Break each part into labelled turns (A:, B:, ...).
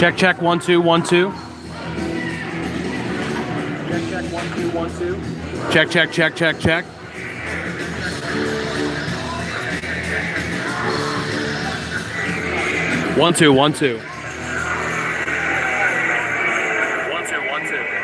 A: Check, check, 1 2 1 2. Check, check, 1 2 1 2. Check, check, check, check, check. 1 2 1 2. 1 2 1 2.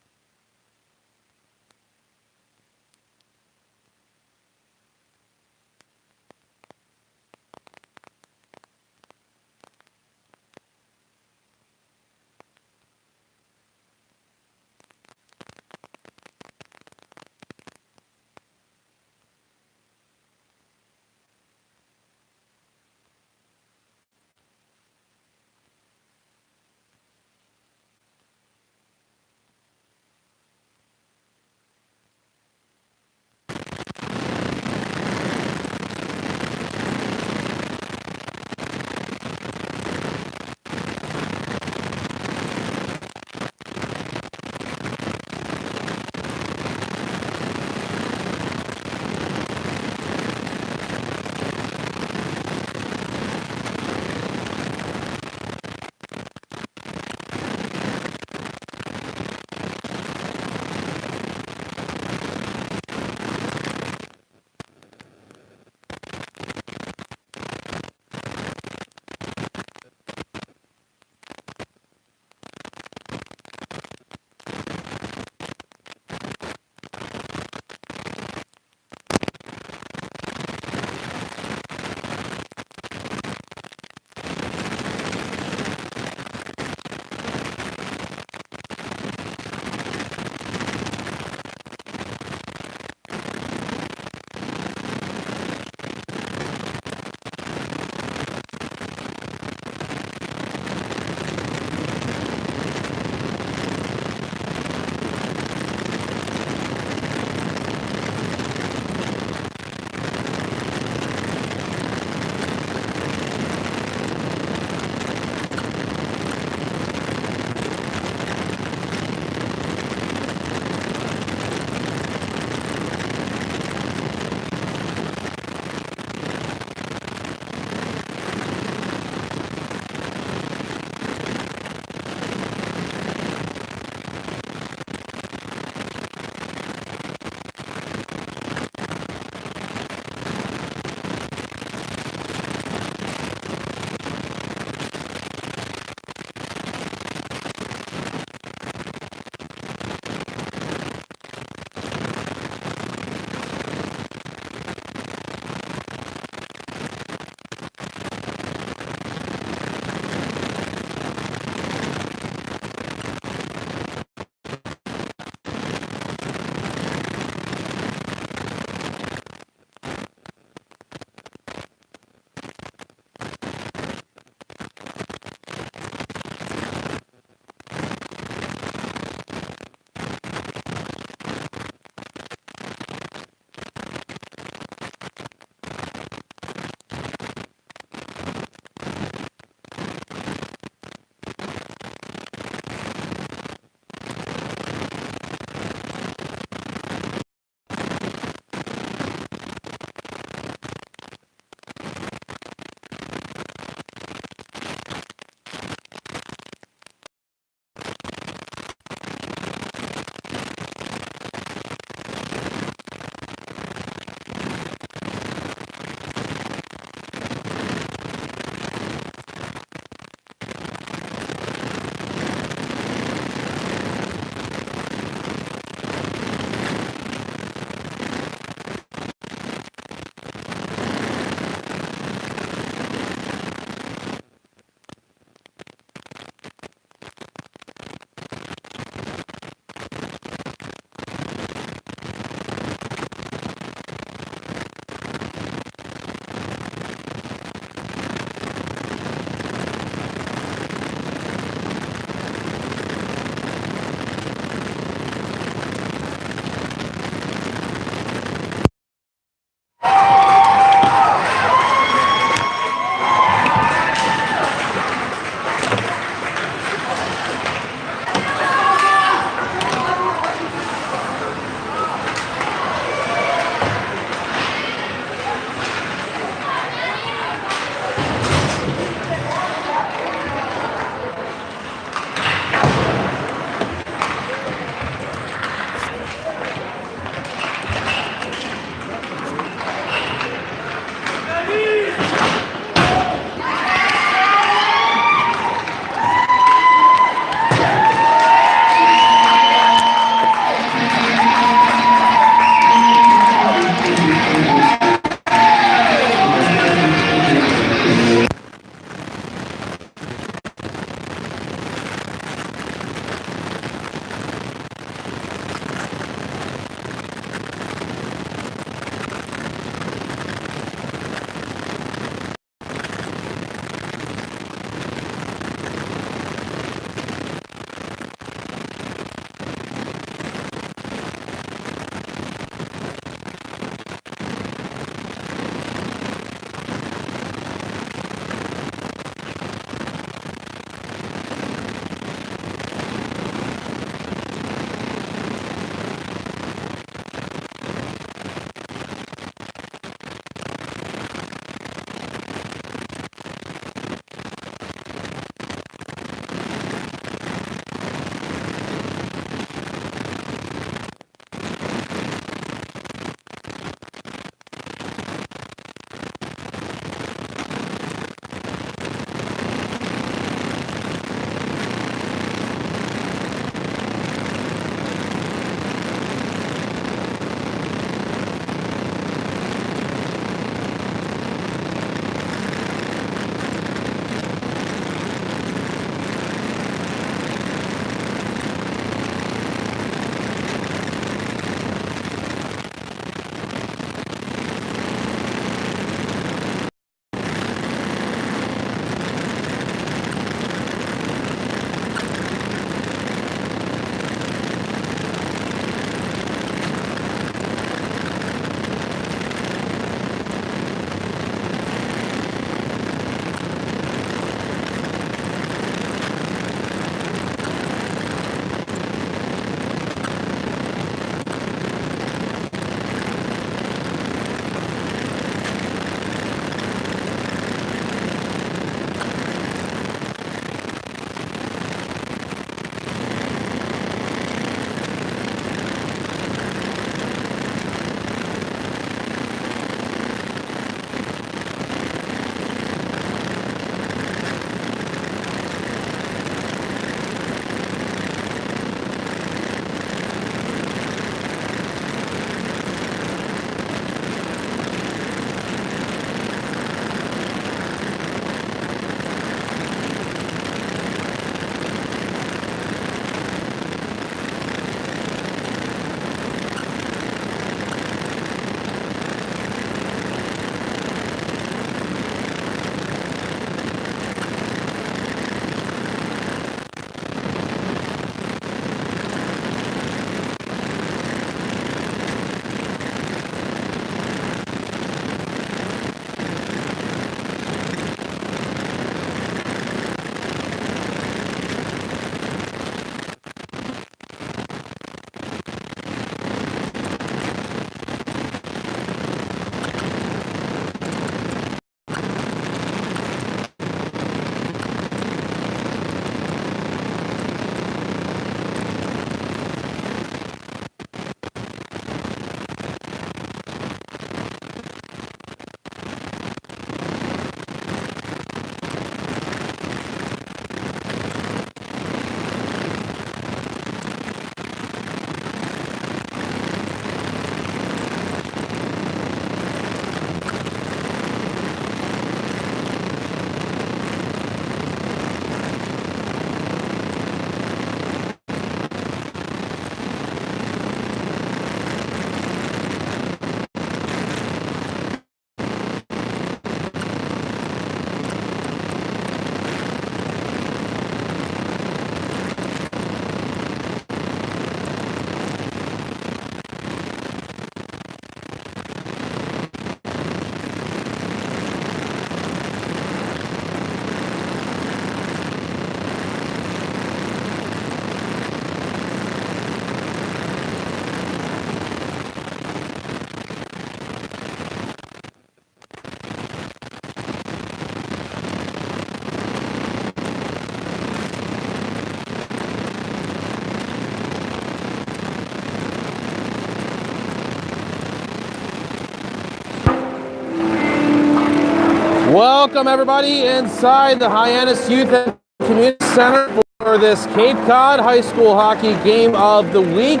A: Welcome everybody inside the Hyannis Youth and Community Center for this Cape Cod High School Hockey Game of the Week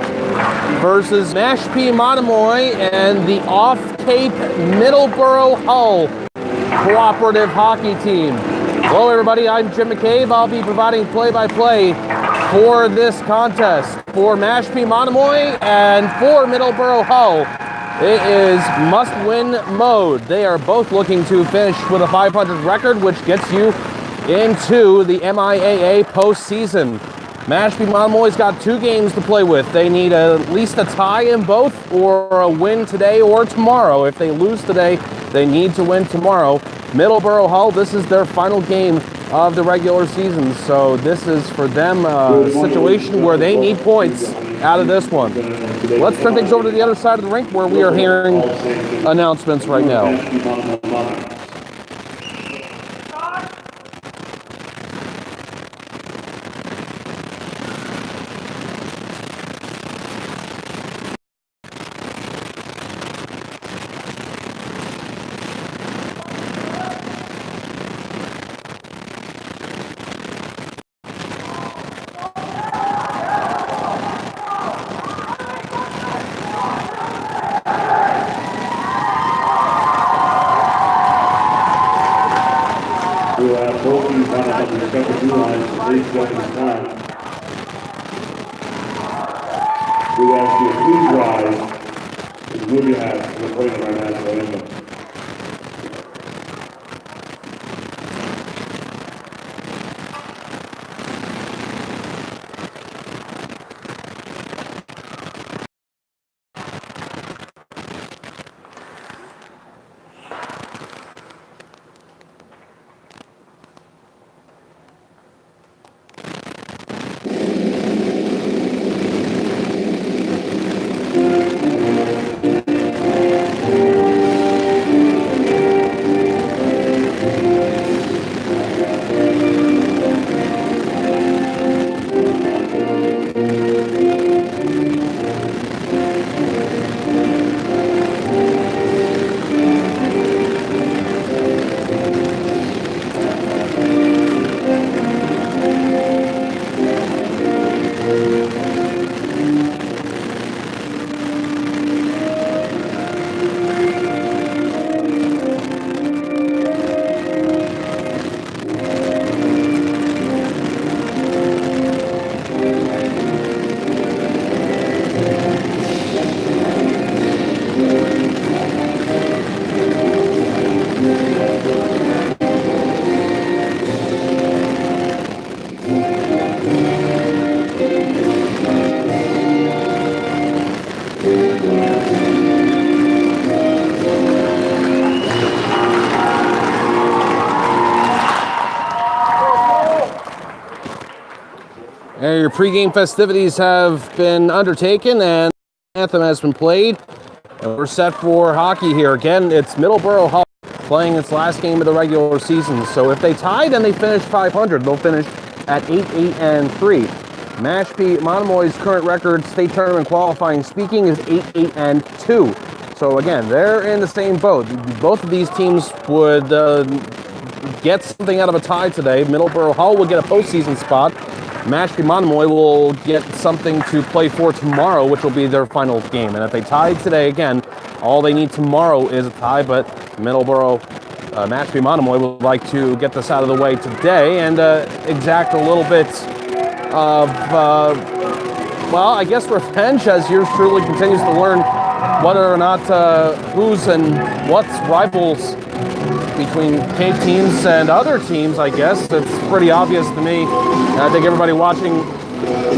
A: versus Mashpee Monomoy and the off-Cape Middleboro Hull Cooperative Hockey Team. Hello everybody, I'm Jim McCabe. I'll be providing play-by-play for this contest for Mashpee Monomoy and for Middleboro Hull. It is must-win mode. They are both looking to finish with a 500 record, which gets you into the MIAA postseason. Mashpee Monomoy's got 2 games to play with. They need at least a tie in both or a win today or tomorrow. If they lose today, they need to win tomorrow. Middleboro Hull, this is their final game of the regular season, so this is for them a situation where they need points out of this one. Let's turn things over to the other side of the rink where we are hearing announcements right now.
B: We will have both teams line up on the respective blue lines for 3 seconds time. We will ask you to please rise and move your hats to the point of our national anthem.
A: And your pregame festivities have been undertaken and the anthem has been played. And we're set for hockey here. Again, it's Middleboro Hull playing its last game of the regular season. So if they tie, then they finish 500. They'll finish at 8-8-3. Mashpee Monomoy's current record, state tournament qualifying speaking, is 8-8-2. So again, they're in the same boat. Both of these teams would get something out of a tie today. Middleboro Hull will get a postseason spot. Mashpee Monomoy will get something to play for tomorrow, which will be their final game. And if they tie today, again, all they need tomorrow is a tie, but Mashpee Monomoy would like to get this out of the way today and exact a little bit of, well, I guess revenge as yours truly continues to learn whether or not who's and what's rivals between Cape teams and other teams, I guess. It's pretty obvious to me. And I think everybody watching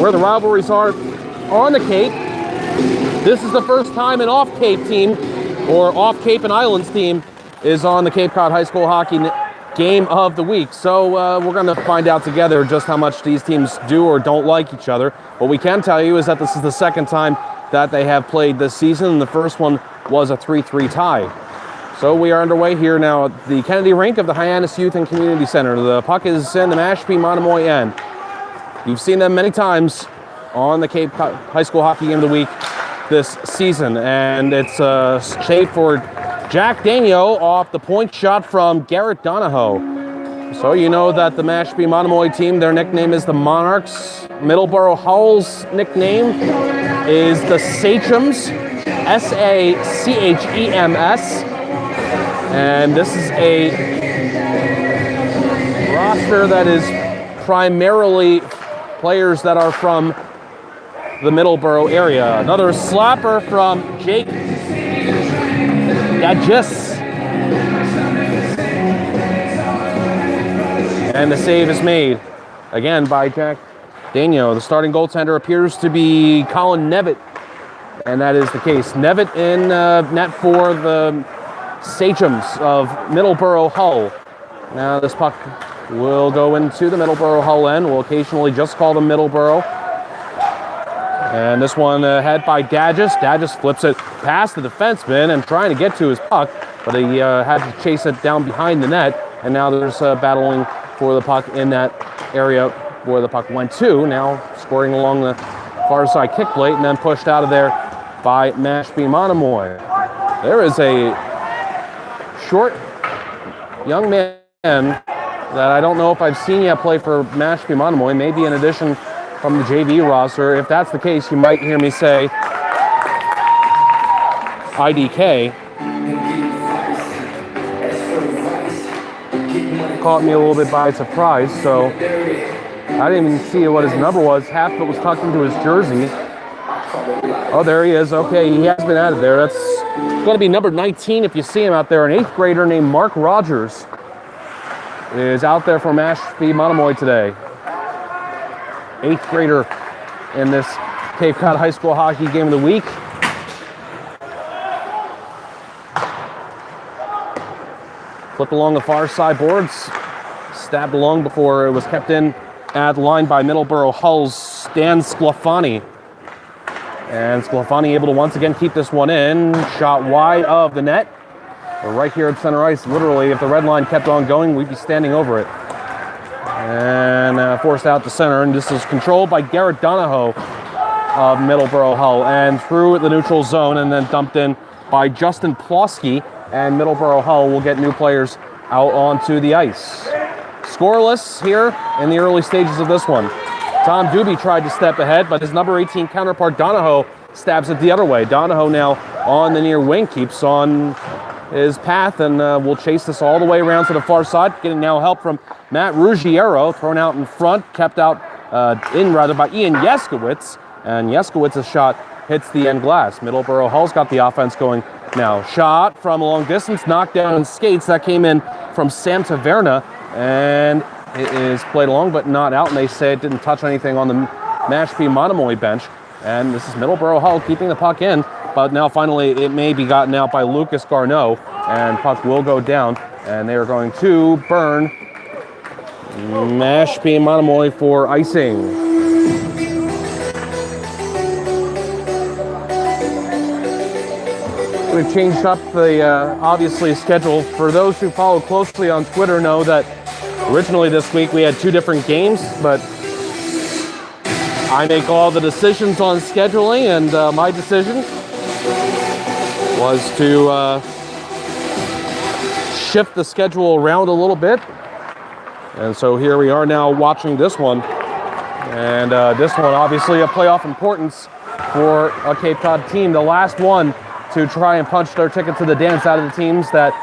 A: where the rivalries are on the Cape. This is the first time an off-Cape team or off-Cape and Islands team is on the Cape Cod High School Hockey Game of the Week. So we're going to find out together just how much these teams do or don't like each other. What we can tell you is that this is the second time that they have played this season, and the first one was a 3-3 tie. So we are underway here now at the Kennedy Rink of the Hyannis Youth and Community Center. The puck is in the Mashpee Monomoy end. You've seen them many times on the Cape High School Hockey Game of the Week this season, and it's shaped for Jack Danio off the point shot from Garrett Donahoe. So you know that the Mashpee Monomoy team, their nickname is the Monarchs. Middleboro Hull's nickname is the Sachems, S-A-C-H-E-M-S. And this is a roster that is primarily players that are from the Middleboro area. Another slapper from Jake Gadgis. And the save is made again by Jack Danio. The starting goaltender appears to be Colin Nevitt, and that is the case. Nevitt in net for the Sachems of Middleboro Hull. Now this puck will go into the Middleboro Hull end. We'll occasionally just call them Middleboro. And this one head by Dadgis. Dadgis flips it past the defenseman and trying to get to his puck, but he had to chase it down behind the net. And now there's battling for the puck in that area where the puck went to. Now scoring along the far side kick plate and then pushed out of there by Mashpee Monomoy. There is a short young man that I don't know if I've seen yet play for Mashpee Monomoy, maybe in addition from the JV roster. If that's the case, you might hear me say IDK. Caught me a little bit by surprise, so I didn't even see what his number was. Half of it was tucked into his jersey. Oh, there he is. Okay, he has been out of there. That's going to be number 19 if you see him out there. An 8th grader named Mark Rogers is out there for Mashpee Monomoy today. 8th grader in this Cape Cod High School Hockey Game of the Week. Flipped along the far side boards, stabbed along before it was kept in at the line by Middleboro Hull's Stan Sclafani. And Sclafani able to once again keep this one in. Shot wide of the net. We're right here at center ice. Literally, if the red line kept on going, we'd be standing over it. And forced out to center. And this is controlled by Garrett Donahoe of Middleboro Hull. And through the neutral zone and then dumped in by Justin Plosky. And Middleboro Hull will get new players out onto the ice. Scoreless here in the early stages of this one. Tom Doobie tried to step ahead, but his number 18 counterpart Donahoe stabs it the other way. Donahoe now on the near wing, keeps on his path, and will chase this all the way around to the far side. Getting now help from Matt Ruggiero, thrown out in front, kept out by Ian Yeskowitz, and Yeskowitz's shot hits the end glass. Middleboro Hull's got the offense going now. Shot from a long distance, knocked down in skates. That came in from Sam Taverna, and it is played along but not out, and they say it didn't touch anything on the Mashpee Monomoy bench. And this is Middleboro Hull keeping the puck in, but now finally it may be gotten out by Lucas Garneau, and puck will go down, and they are going to burn Mashpee Monomoy for icing. We've changed up the obviously schedule. For those who follow closely on Twitter know that originally this week we had 2 different games, but I make all the decisions on scheduling, and my decision was to shift the schedule around a little bit. And so here we are now watching this one. And this one obviously a playoff importance for a Cape Cod team. The last one to try and punch their ticket to the dance out of the teams that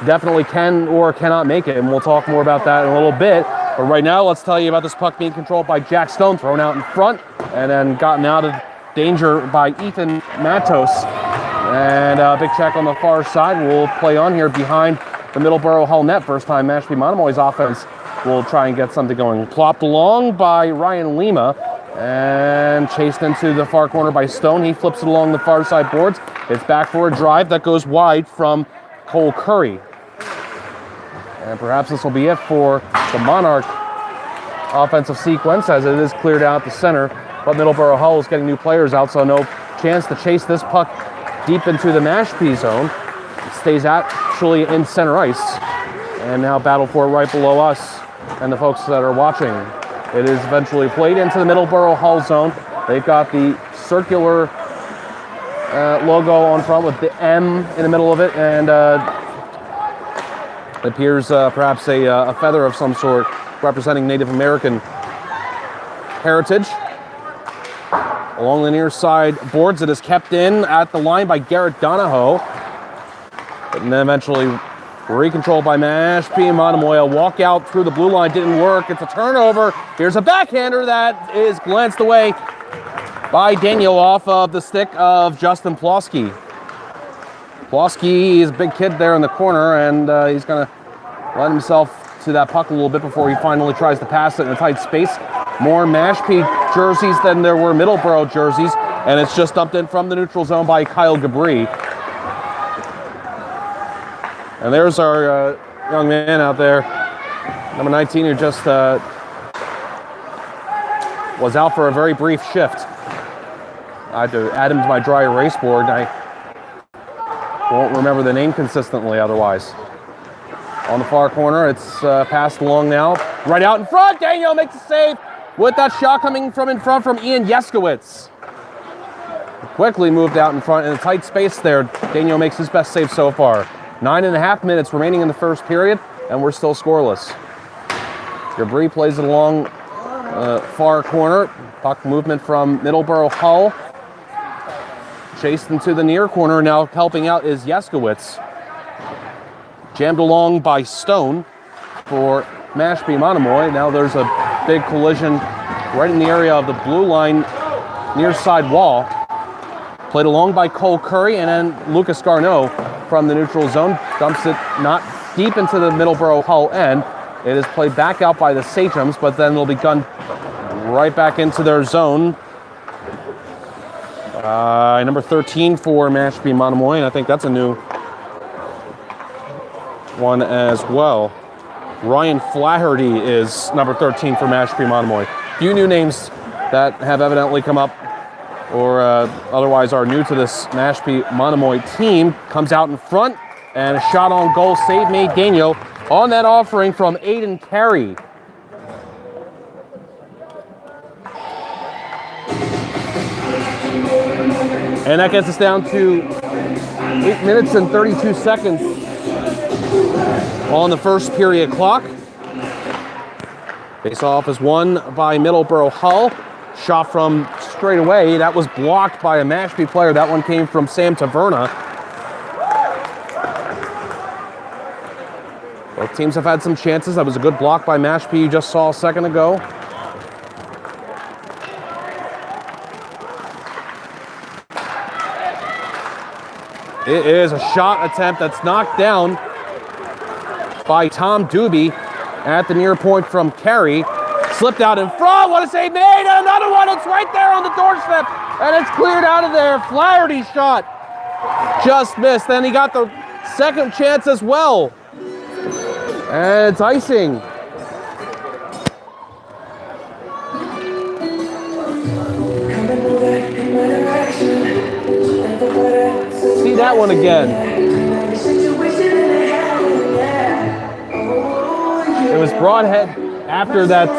A: definitely can or cannot make it. And we'll talk more about that in a little bit. But right now, let's tell you about this puck being controlled by Jack Stone, thrown out in front, and then gotten out of danger by Ethan Matos. And a big check on the far side. We'll play on here behind the Middleboro Hull net. First time Mashpee Monomoy's offense will try and get something going. Plopped along by Ryan Lima and chased into the far corner by Stone. He flips it along the far side boards. It's back for a drive that goes wide from Cole Curry. And perhaps this will be it for the Monarch offensive sequence, as it is cleared out the center. But Middleboro Hull is getting new players out, so no chance to chase this puck deep into the Mashpee zone. It stays actually in center ice. And now battle for it right below us and the folks that are watching. It is eventually played into the Middleboro Hull zone. They've got the circular logo on front with the M in the middle of it, and it appears perhaps a feather of some sort representing Native American heritage. Along the near side boards, it is kept in at the line by Garrett Donahoe, and then eventually recontrolled by Mashpee. Monomoy. A walk out through the blue line didn't work. It's a turnover. Here's a backhander that is glanced away by Daniel off of the stick of Justin Plosky. Plosky is a big kid there in the corner, and he's going to let himself to that puck a little bit before he finally tries to pass it in a tight space. More Mashpee jerseys than there were Middleboro jerseys, and it's just dumped in from the neutral zone by Kyle Gabri. And there's our young man out there, number 19, who just was out for a very brief shift. I had to add him to my dry erase board, and I won't remember the name consistently otherwise. On the far corner, it's passed along now. Right out in front, Daniel makes a save with that shot coming from in front from Ian Yeskowitz. Quickly moved out in front in a tight space there. Daniel makes his best save so far. 9.5 minutes remaining in the first period, and we're still scoreless. Gabri plays it along far corner. Puck movement from Middleboro Hull. Chased into the near corner. Now helping out is Yeskowitz. Jammed along by Stone for Mashpee Monomoy. Now there's a big collision right in the area of the blue line near side wall. Played along by Cole Curry, and then Lucas Garneau from the neutral zone dumps it not deep into the Middleboro Hull end. It is played back out by the Sachems, but then it'll be gunned right back into their zone. Number 13 for Mashpee Monomoy, and I think that's a new one as well. Ryan Flaherty is number 13 for Mashpee Monomoy. Few new names that have evidently come up or otherwise are new to this Mashpee Monomoy team. Comes out in front, and a shot on goal save made Daniel on that offering from Aiden Carey. And that gets us down to 8 minutes and 32 seconds on the first period clock. Face-off is won by Middleboro Hull. Shot from straight away. That was blocked by a Mashpee player. That one came from Sam Taverna. Both teams have had some chances. That was a good block by Mashpee you just saw a second ago. It is a shot attempt that's knocked down by Tom Doobie at the near point from Carey. Slipped out in front. What a save made. And another one. It's right there on the doorstep. And it's cleared out of there. Flaherty's shot just missed. Then he got the second chance as well. And it's icing. See that one again. It was Broadhead after that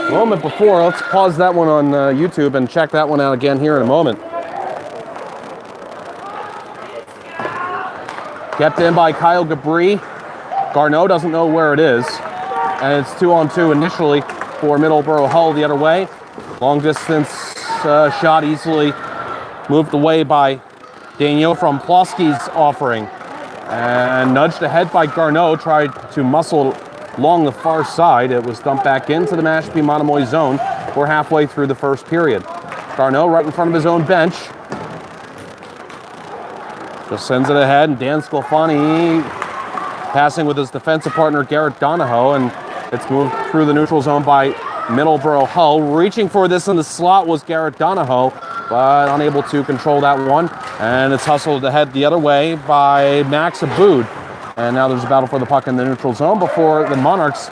A: moment before. Let's pause that one on YouTube and check that one out again here in a moment. Kept in by Kyle Gabri. Garneau doesn't know where it is. And it's 2-on-2 initially for Middleboro Hull the other way. Long distance shot easily moved away by Daniel from Plosky's offering. And nudged ahead by Garneau, tried to muscle along the far side. It was dumped back into the Mashpee Monomoy zone. We're halfway through the first period. Garneau right in front of his own bench. Just sends it ahead, and Dan Sclafani passing with his defensive partner Garrett Donahoe, and it's moved through the neutral zone by Middleboro Hull. Reaching for this in the slot was Garrett Donahoe, but unable to control that one. And it's hustled ahead the other way by Max Aboud. And now there's a battle for the puck in the neutral zone before the Monarchs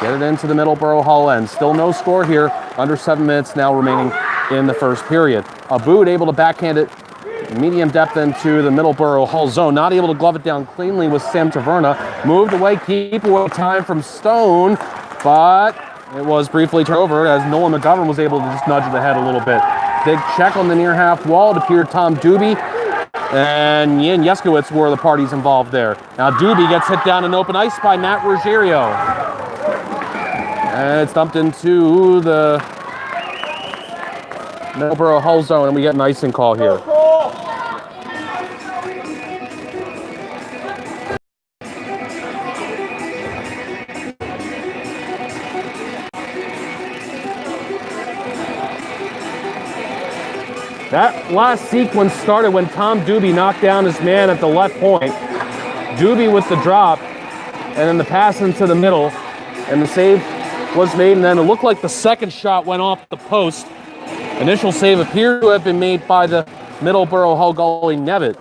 A: get it into the Middleboro Hull end. Still no score here. Under 7 minutes now remaining in the first period. Aboud able to backhand it medium depth into the Middleboro Hull zone. Not able to glove it down cleanly with Sam Taverna. Moved away, keep away time from Stone, but it was briefly turned over as Nolan McGovern was able to just nudge it ahead a little bit. Big check on the near half wall. It appeared Tom Doobie and Ian Yeskowitz were the parties involved there. Now Doobie gets hit down in open ice by Matt Ruggiero. And it's dumped into the Middleboro Hull zone, and we get an icing call here. That last sequence started when Tom Doobie knocked down his man at the left point. Doobie with the drop, and then the pass into the middle, and the save was made, and then it looked like the second shot went off the post. Initial save appeared to have been made by the Middleboro Hull goalie Nevitt.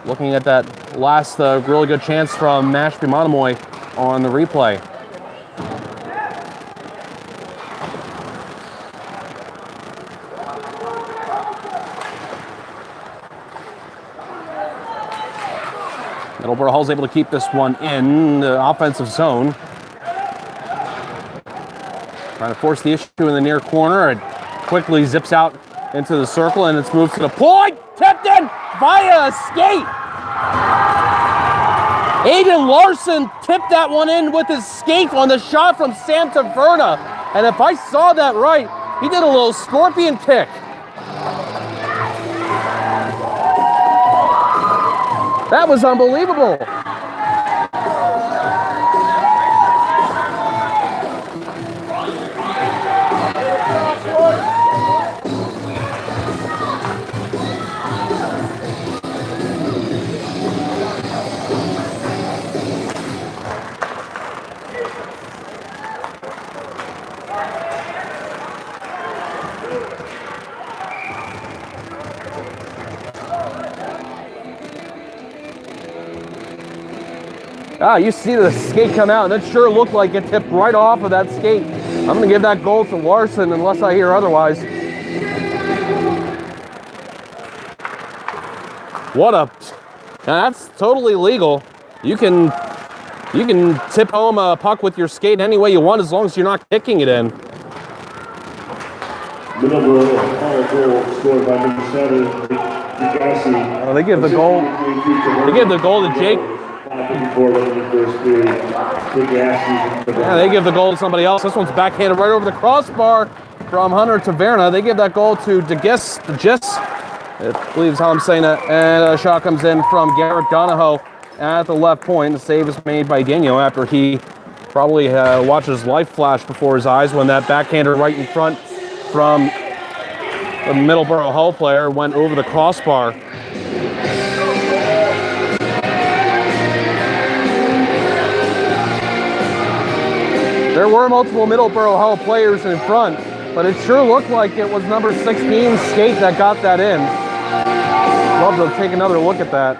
A: Looking at that last really good chance from Mashpee Monomoy on the replay. Middleboro Hull's able to keep this one in the offensive zone. Trying to force the issue in the near corner. It quickly zips out into the circle, and it's moved to the point. Tipped in via a skate. Aiden Larson tipped that one in with his skate on the shot from Sam Taverna. And if I saw that right, he did a little scorpion kick. That was unbelievable. You see the skate come out, and it sure looked like it tipped right off of that skate. I'm going to give that goal to Larson unless I hear otherwise. Now that's totally legal. You can tip home a puck with your skate any way you want as long as you're not kicking it in.
B: Middleboro Hull goal scored by number 7, Gassi.
A: They give the goal to Jake. Yeah, they give the goal to somebody else. This one's backhanded right over the crossbar from Hunter Taverna. They give that goal to DeGis, I believe is how I'm saying that. And a shot comes in from Garrett Donahoe at the left point. The save is made by Daniel after he probably watched his life flash before his eyes when that backhander right in front from the Middleboro Hull player went over the crossbar. There were multiple Middleboro Hull players in front, but it sure looked like it was number 16 skate that got that in. Love to take another look at that.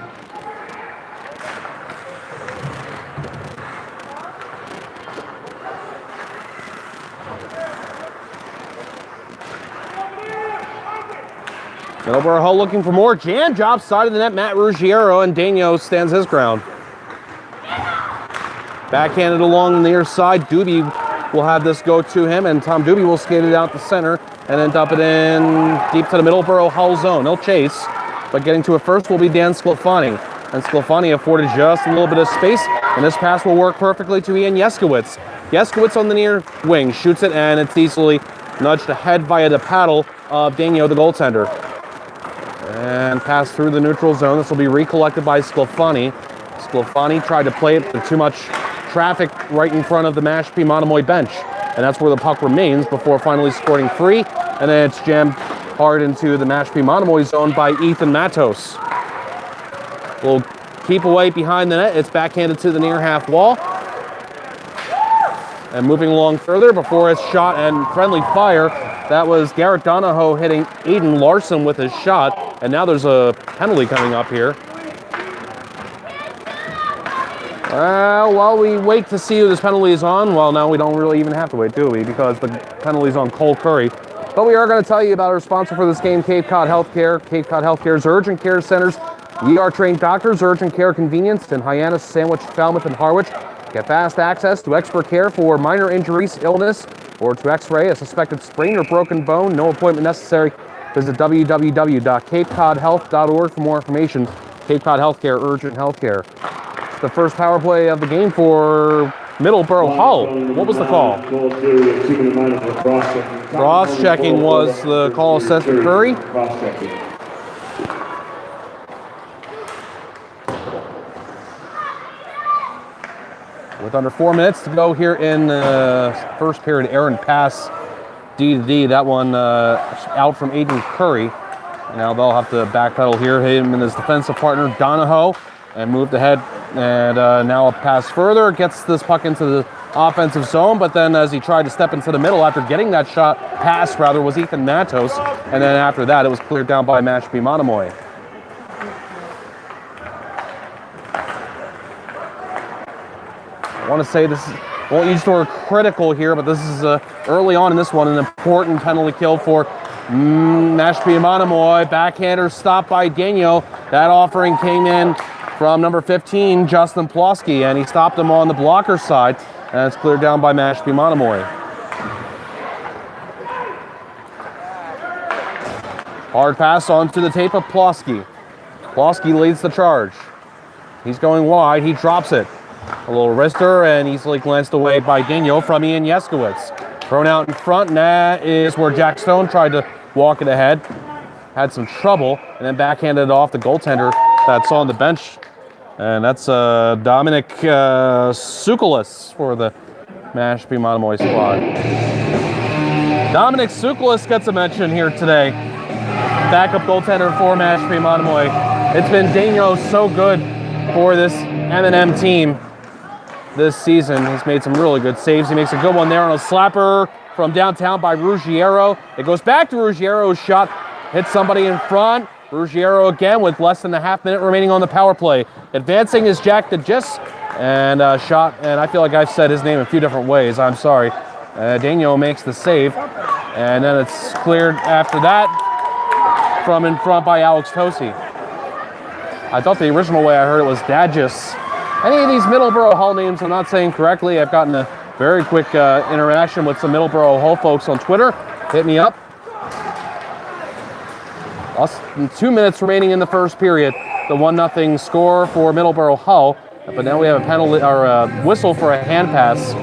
A: Middleboro Hull looking for more. Jam job side of the net, Matt Ruggiero, and Daniel stands his ground. Backhanded along the near side. Doobie will have this go to him, and Tom Doobie will skate it out the center and then dump it in deep to the Middleboro Hull zone. They'll chase, but getting to it first will be Dan Sclafani. And Sclafani afforded just a little bit of space, and this pass will work perfectly to Ian Yeskowitz. Yeskowitz on the near wing, shoots it, and it's easily nudged ahead via the paddle of Daniel, the goaltender. And pass through the neutral zone. This will be recollected by Sclafani. Sclafani tried to play it, but too much traffic right in front of the Mashpee Monomoy bench. And that's where the puck remains before finally scoring free. And then it's jammed hard into the Mashpee Monomoy zone by Ethan Matos. We'll keep away behind the net. It's backhanded to the near half wall. And moving along further before it's shot and friendly fire. That was Garrett Donahoe hitting Aiden Larson with his shot. And now there's a penalty coming up here. While we wait to see who this penalty is on, well, now we don't really even have to wait, do we? Because the penalty is on Cole Curry. But we are going to tell you about our sponsor for this game, Cape Cod Healthcare. Cape Cod Healthcare's urgent care centers. We are trained doctors, urgent care convenience in Hyannis, Sandwich, Falmouth, and Harwich. Get fast access to expert care for minor injuries, illness, or to x-ray a suspected sprain or broken bone. No appointment necessary. Visit www.capecodhealth.org for more information. Cape Cod Healthcare, urgent healthcare. The first power play of the game for Middleboro Hull. What was the call? Cross-checking was the call assessed for Curry. With under 4 minutes to go here in the first period, errant pass D to D. That one out from Aiden Curry. Now they'll have to backpedal here. Him and his defensive partner, Donahoe, and moved ahead. And now a pass further. Gets this puck into the offensive zone, but then as he tried to step into the middle after getting that pass was Ethan Matos. And then after that, it was cleared down by Mashpee Monomoy. I want to say this is, won't use the word critical here, but this is early on in this one, an important penalty kill for Mashpee Monomoy. Backhander stopped by Daniel. That offering came in from number 15, Justin Plosky, and he stopped him on the blocker side, and it's cleared down by Mashpee Monomoy. Hard pass onto the tape of Plosky. Plosky leads the charge. He's going wide. He drops it. A little wrister, and easily glanced away by Daniel from Ian Yeskowitz. Thrown out in front, and that is where Jack Stone tried to walk it ahead. Had some trouble, and then backhanded it off the goaltender that's on the bench. And that's Dominic Tsoukalis for the Mashpee Monomoy squad. Dominic Tsoukalis gets a mention here today. Backup goaltender for Mashpee Monomoy. It's been Daniel so good for this M&M team this season. He's made some really good saves. He makes a good one there on a slapper from downtown by Ruggiero. It goes back to Ruggiero's shot. Hits somebody in front. Ruggiero again with less than a half minute remaining on the power play. Advancing is Jack DeGis, and shot, and I feel like I've said his name a few different ways. I'm sorry. Daniel makes the save, and then it's cleared after that from in front by Alex Tosi. I thought the original way I heard it was Dagis. Any of these Middleboro Hull names I'm not saying correctly. I've gotten a very quick interaction with some Middleboro Hull folks on Twitter. Hit me up. 2 minutes remaining in the first period. The 1-0 score for Middleboro Hull. But now we have a penalty or a whistle for a hand pass.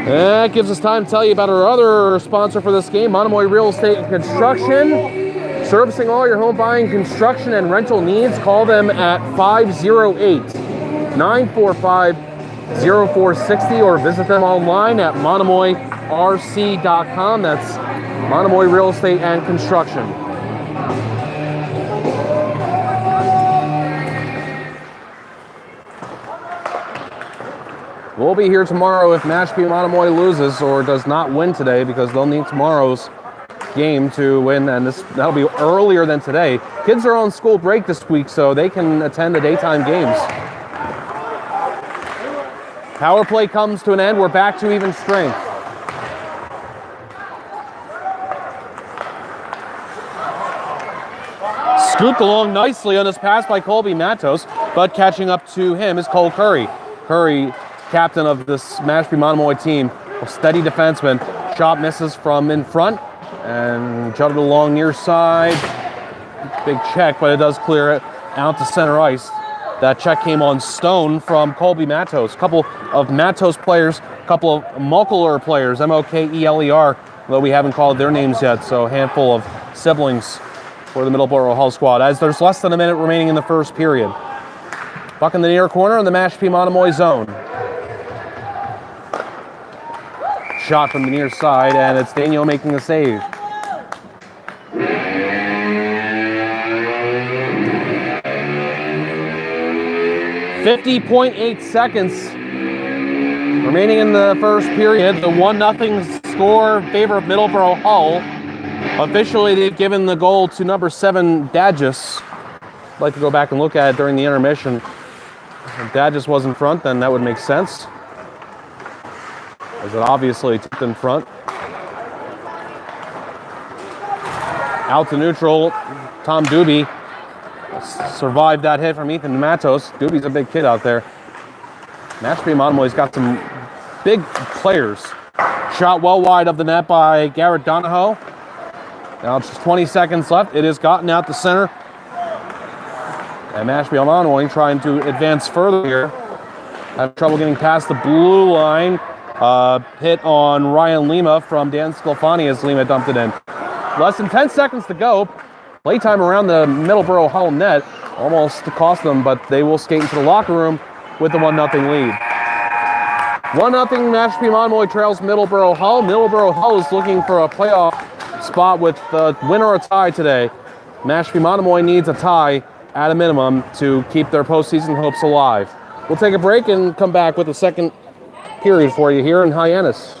A: That gives us time to tell you about our other sponsor for this game, Monomoy Real Estate and Construction. Servicing all your home buying, construction, and rental needs. Call them at 508-945-0460 or visit them online at monomoyrc.com. That's Monomoy Real Estate and Construction. We'll be here tomorrow if Mashpee Monomoy loses or does not win today, because they'll need tomorrow's game to win, and that'll be earlier than today. Kids are on school break this week, so they can attend the daytime games. Power play comes to an end. We're back to even strength. Scooped along nicely on this pass by Colby Matos, but catching up to him is Cole Curry. Curry, captain of this Mashpee Monomoy team, a steady defenseman. Shot misses from in front and jutted along near side. Big check, but it does clear it out to center ice. That check came on Stone from Colby Matos. A couple of Matos players, a couple of Mokeler players, M-O-K-E-L-E-R, though we haven't called their names yet, so a handful of siblings for the Middleboro Hull squad, as there's less than a minute remaining in the first period. Puck in the near corner in the Mashpee Monomoy zone. Shot from the near side, and it's Daniel making the save. .8 seconds remaining in the first period. The 1-0 score in favor of Middleboro Hull. Officially, they've given the goal to number 7, Dagis. I'd like to go back and look at it during the intermission. If Dagis was in front, then that would make sense, as it obviously tipped in front. Out to neutral, Tom Doobie survived that hit from Ethan Matos. Doobie's a big kid out there. Mashpee Monomoy's got some big players. Shot well wide of the net by Garrett Donahoe. Now it's just 20 seconds left. It has gotten out the center. And Mashpee Monomoy trying to advance further here. Have trouble getting past the blue line. Hit on Ryan Lima from Dan Sclafani as Lima dumped it in. Less than 10 seconds to go. Playtime around the Middleboro Hull net. Almost cost them, but they will skate into the locker room with the 1-0 lead. 1-0 Mashpee Monomoy trails Middleboro Hull. Middleboro Hull is looking for a playoff spot with a win or a tie today. Mashpee Monomoy needs a tie at a minimum to keep their postseason hopes alive. We'll take a break and come back with the second period for you here in Hyannis.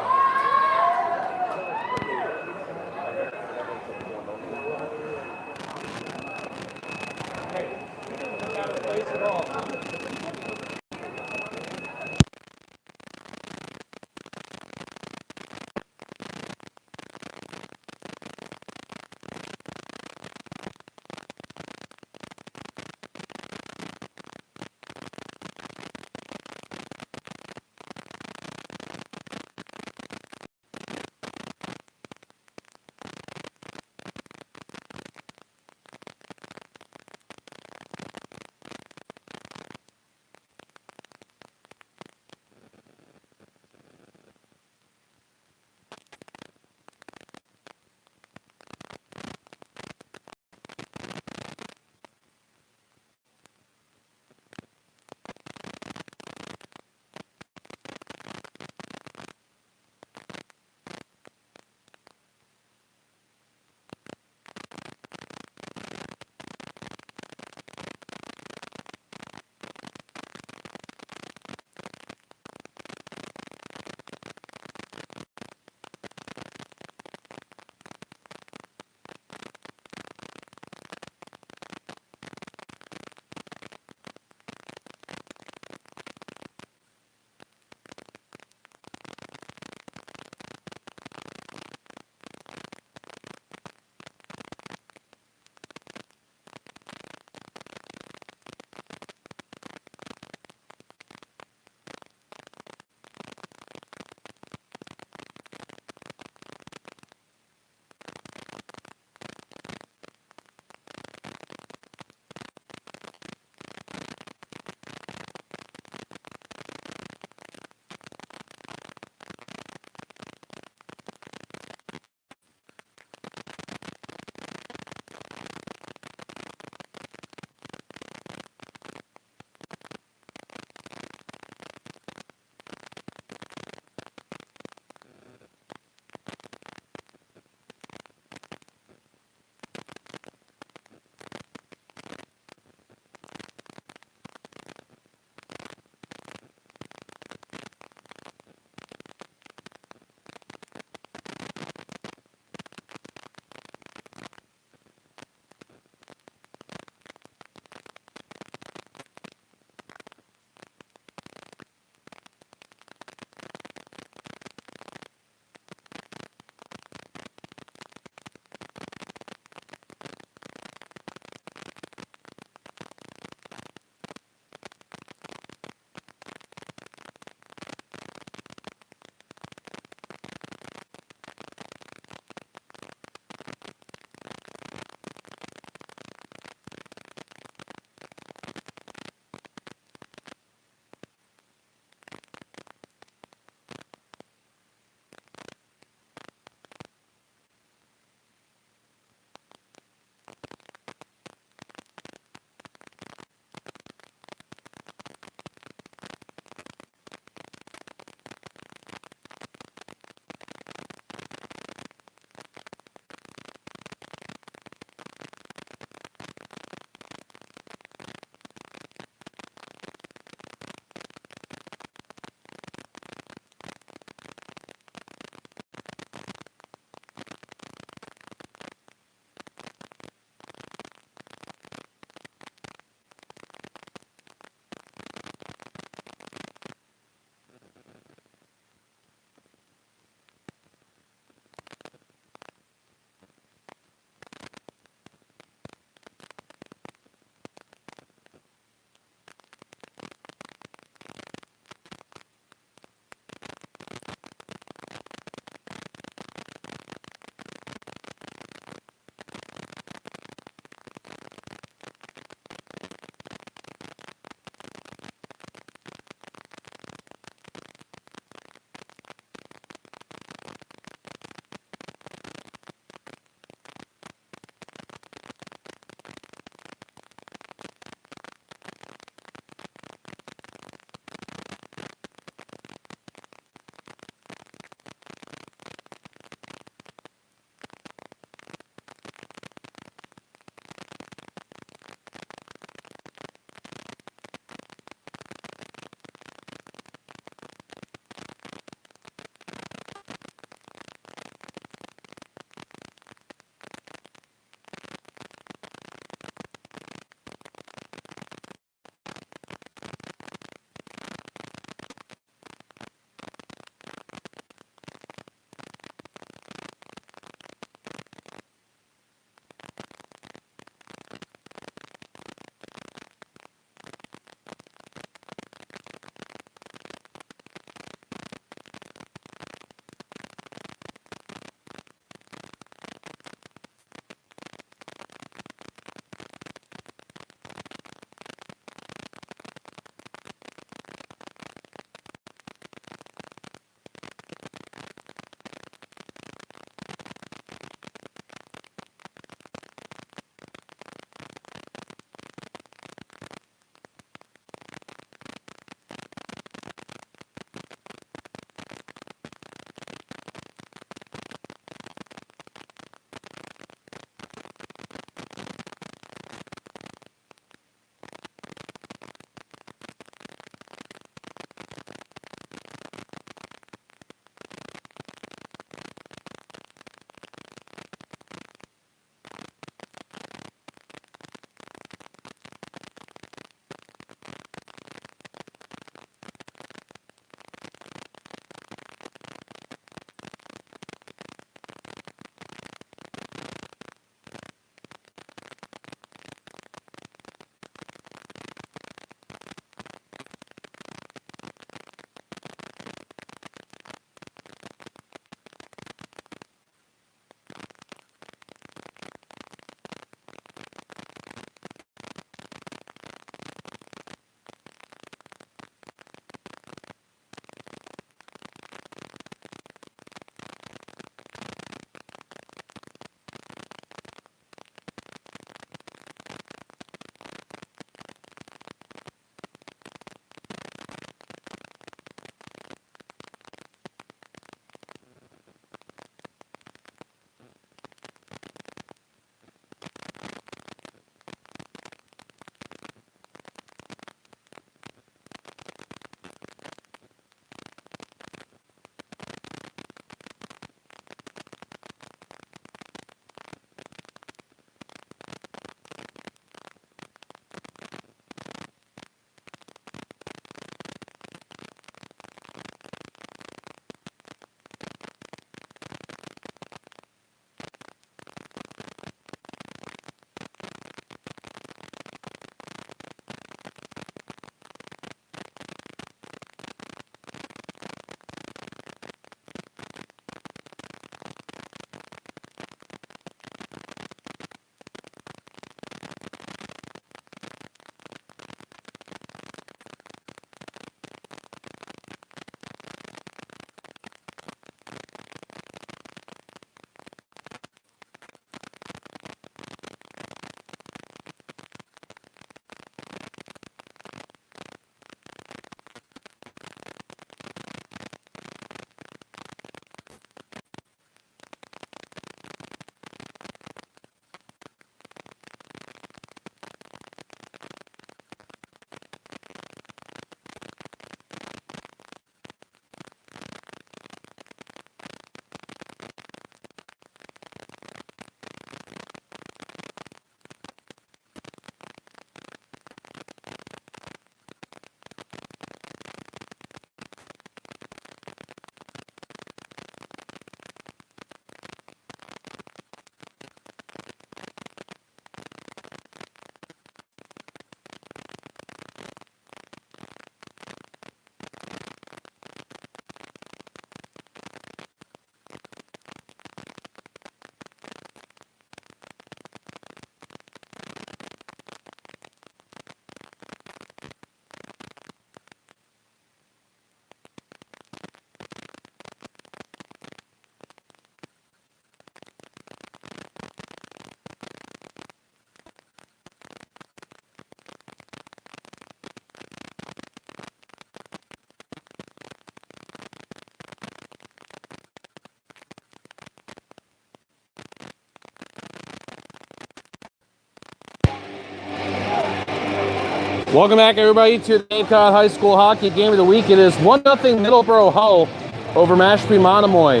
A: Welcome back, everybody, to the Cape Cod High School Hockey Game of the Week. It is 1-0 Middleboro Hull over Mashpee Monomoy.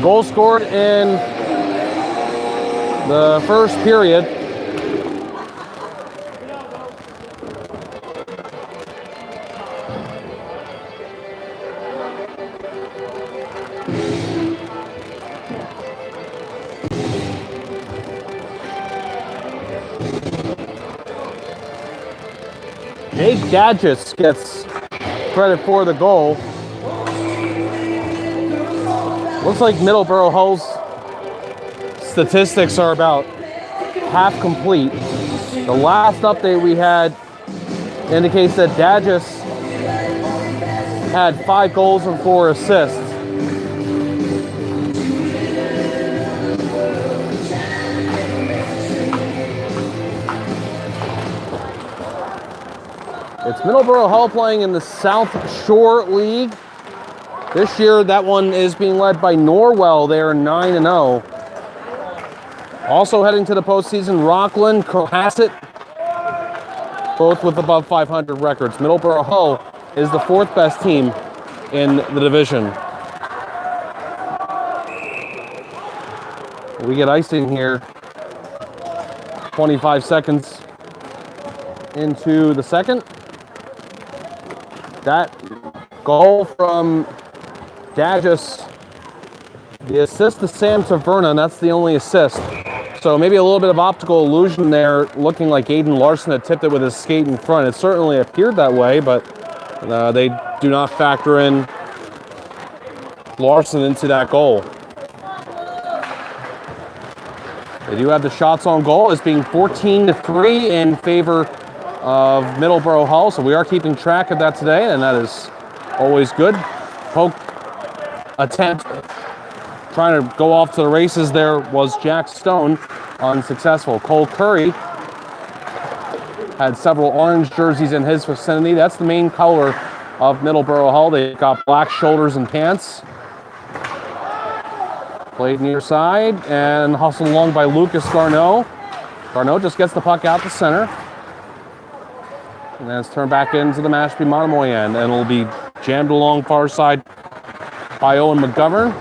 A: Goal scored in the first period. Jake Gadgets gets credit for the goal. Looks like Middleboro Hull's statistics are about half complete. The last update we had indicates that Gadgets had 5 goals and 4 assists. It's Middleboro Hull playing in the South Shore League. This year, that one is being led by Norwell. They are 9-0. Also heading to the postseason, Rockland, Cohasset, both with above 500 records. Middleboro Hull is the 4th best team in the division. We get icing here. 25 seconds into the second. That goal from Dagus, the assist to Sam Taverna, and that's the only assist. So maybe a little bit of optical illusion there, looking like Aiden Larson had tipped it with his skate in front. It certainly appeared that way, but they do not factor in Larson into that goal. They do have the shots on goal as being 14-3 in favor of Middleboro Hull, so we are keeping track of that today, and that is always good. Poke attempt trying to go off to the races there was Jack Stone, unsuccessful. Cole Curry had several orange jerseys in his vicinity. That's the main color of Middleboro Hull. They've got black shoulders and pants. Played near side and hustled along by Lucas Garneau. Garneau just gets the puck out to center. And then it's turned back into the Mashpee Monomoy end, and it'll be jammed along far side by Owen McGovern.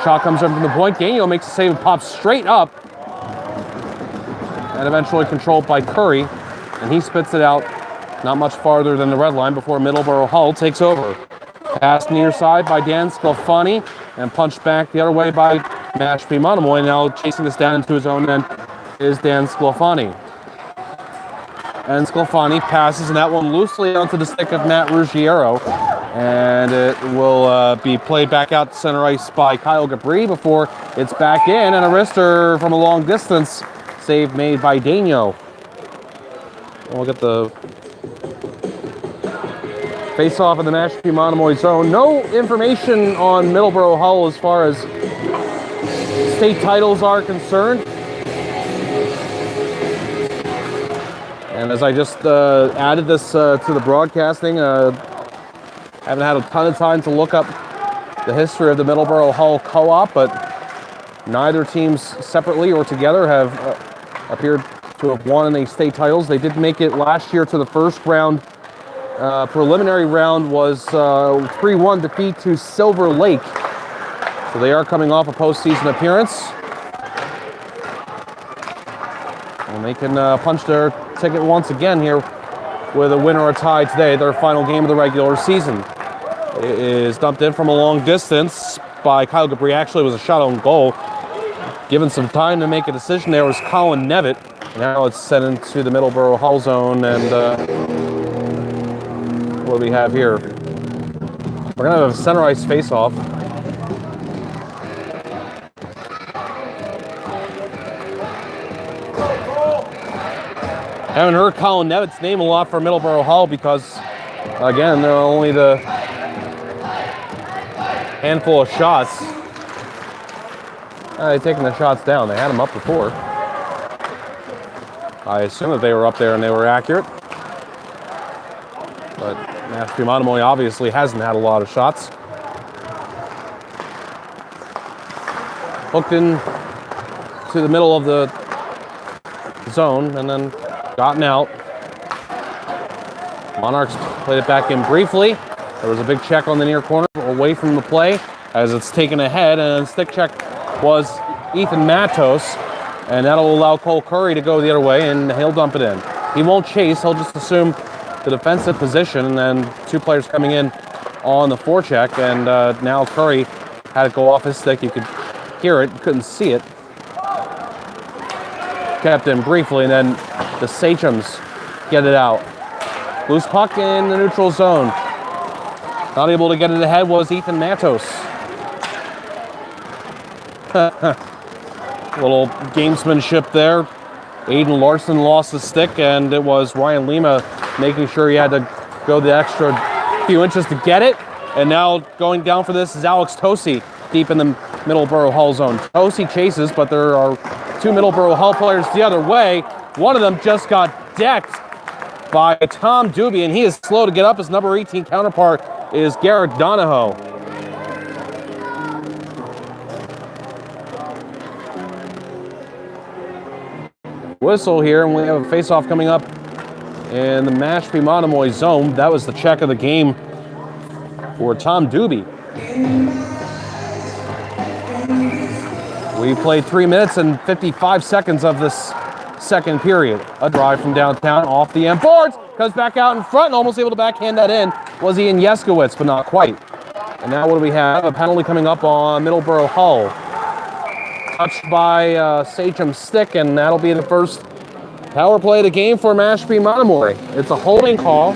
A: Shot comes up from the point. Gagnon makes a save and pops straight up. And eventually controlled by Curry. And he spits it out not much farther than the red line before Middleboro Hull takes over. Pass near side by Dan Sclafani and punched back the other way by Mashpee Monomoy. Now chasing this down into his own end is Dan Sclafani. And Sclafani passes, and that one loosely onto the stick of Matt Ruggiero. And it will be played back out to center ice by Kyle Gabri before it's back in. And a wrister from a long distance. Save made by Daigneault. We'll get the face-off in the Mashpee Monomoy zone. No information on Middleboro Hull as far as state titles are concerned. And as I just added this to the broadcasting, haven't had a ton of time to look up the history of the Middleboro Hull co-op, but neither teams separately or together have appeared to have won any state titles. They did make it last year to the first round. Preliminary round was 3-1 defeat to Silver Lake. So they are coming off a postseason appearance. And they can punch their ticket once again here with a win or a tie today, their final game of the regular season. It is dumped in from a long distance by Kyle Gabri. Actually, it was a shot on goal. Given some time to make a decision, there was Colin Nevitt. Now it's sent into the Middleboro Hull zone, and what do we have here? We're going to have a center ice face-off. Haven't heard Colin Nevitt's name a lot for Middleboro Hull because, again, they're only the handful of shots. They've taken the shots down. They had them up before. I assume that they were up there and they were accurate. But Mashpee Monomoy obviously hasn't had a lot of shots. hooked in to the middle of the zone and then gotten out. Monarchs played it back in briefly. There was a big check on the near corner away from the play as it's taken ahead, and stick check was Ethan Matos, and that'll allow Cole Curry to go the other way, and he'll dump it in. He won't chase, he'll just assume the defensive position, and then two players coming in on the forecheck, and now Curry had it go off his stick. You could hear it, couldn't see it. Kept in briefly, and then the Sachems get it out. Loose puck in the neutral zone. Not able to get it ahead was Ethan Matos. Little gamesmanship there. Aiden Larson lost the stick, and it was Ryan Lima making sure he had to go the extra few inches to get it. And now going down for this is Alex Tosi deep in the Middleboro Hull zone. Tosi chases, but there are two Middleboro Hull players the other way. One of them just got decked by Tom Doobie, and he is slow to get up. His number 18 counterpart is Garrett Donahoe. Whistle here, and we have a face-off coming up in the Mashpee Monomoy zone. That was the check of the game for Tom Doobie. We played 3 minutes and 55 seconds of this second period. A drive from downtown off the end boards, comes back out in front and almost able to backhand that in. Was Ian Yeskowitz, but not quite. And now what do we have? A penalty coming up on Middleboro Hull. Touched by Sachem's stick, and that'll be the first power play of the game for Mashpee Monomoy. It's a holding call.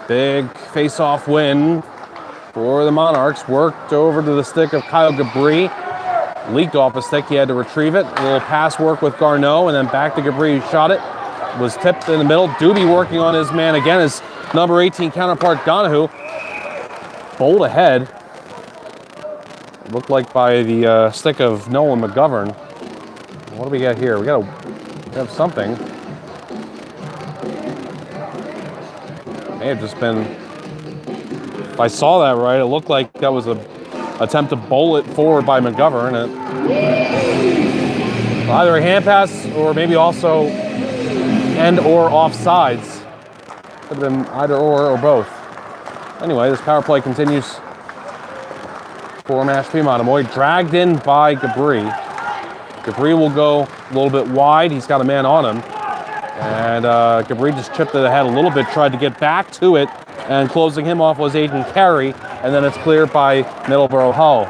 A: Big face-off win for the Monarchs. Worked over to the stick of Kyle Gabri. Leaked off a stick, he had to retrieve it. A little pass work with Garneau, and then back to Gabri, who shot it. Was tipped in the middle. Doobie working on his man again, his number 18 counterpart Donahue. Bowled ahead. Looked like by the stick of Nolan McGovern. What do we got here? We have something. May have just been, if I saw that right, it looked like that was an attempt to bowl it forward by McGovern. Either a hand pass or maybe also and or offsides. Could have been either or both. Anyway, this power play continues for Mashpee Monomoy. Dragged in by Gabri. Gabri will go a little bit wide. He's got a man on him. And Gabri just chipped it ahead a little bit, tried to get back to it, and closing him off was Aiden Carey, and then it's cleared by Middleboro Hull.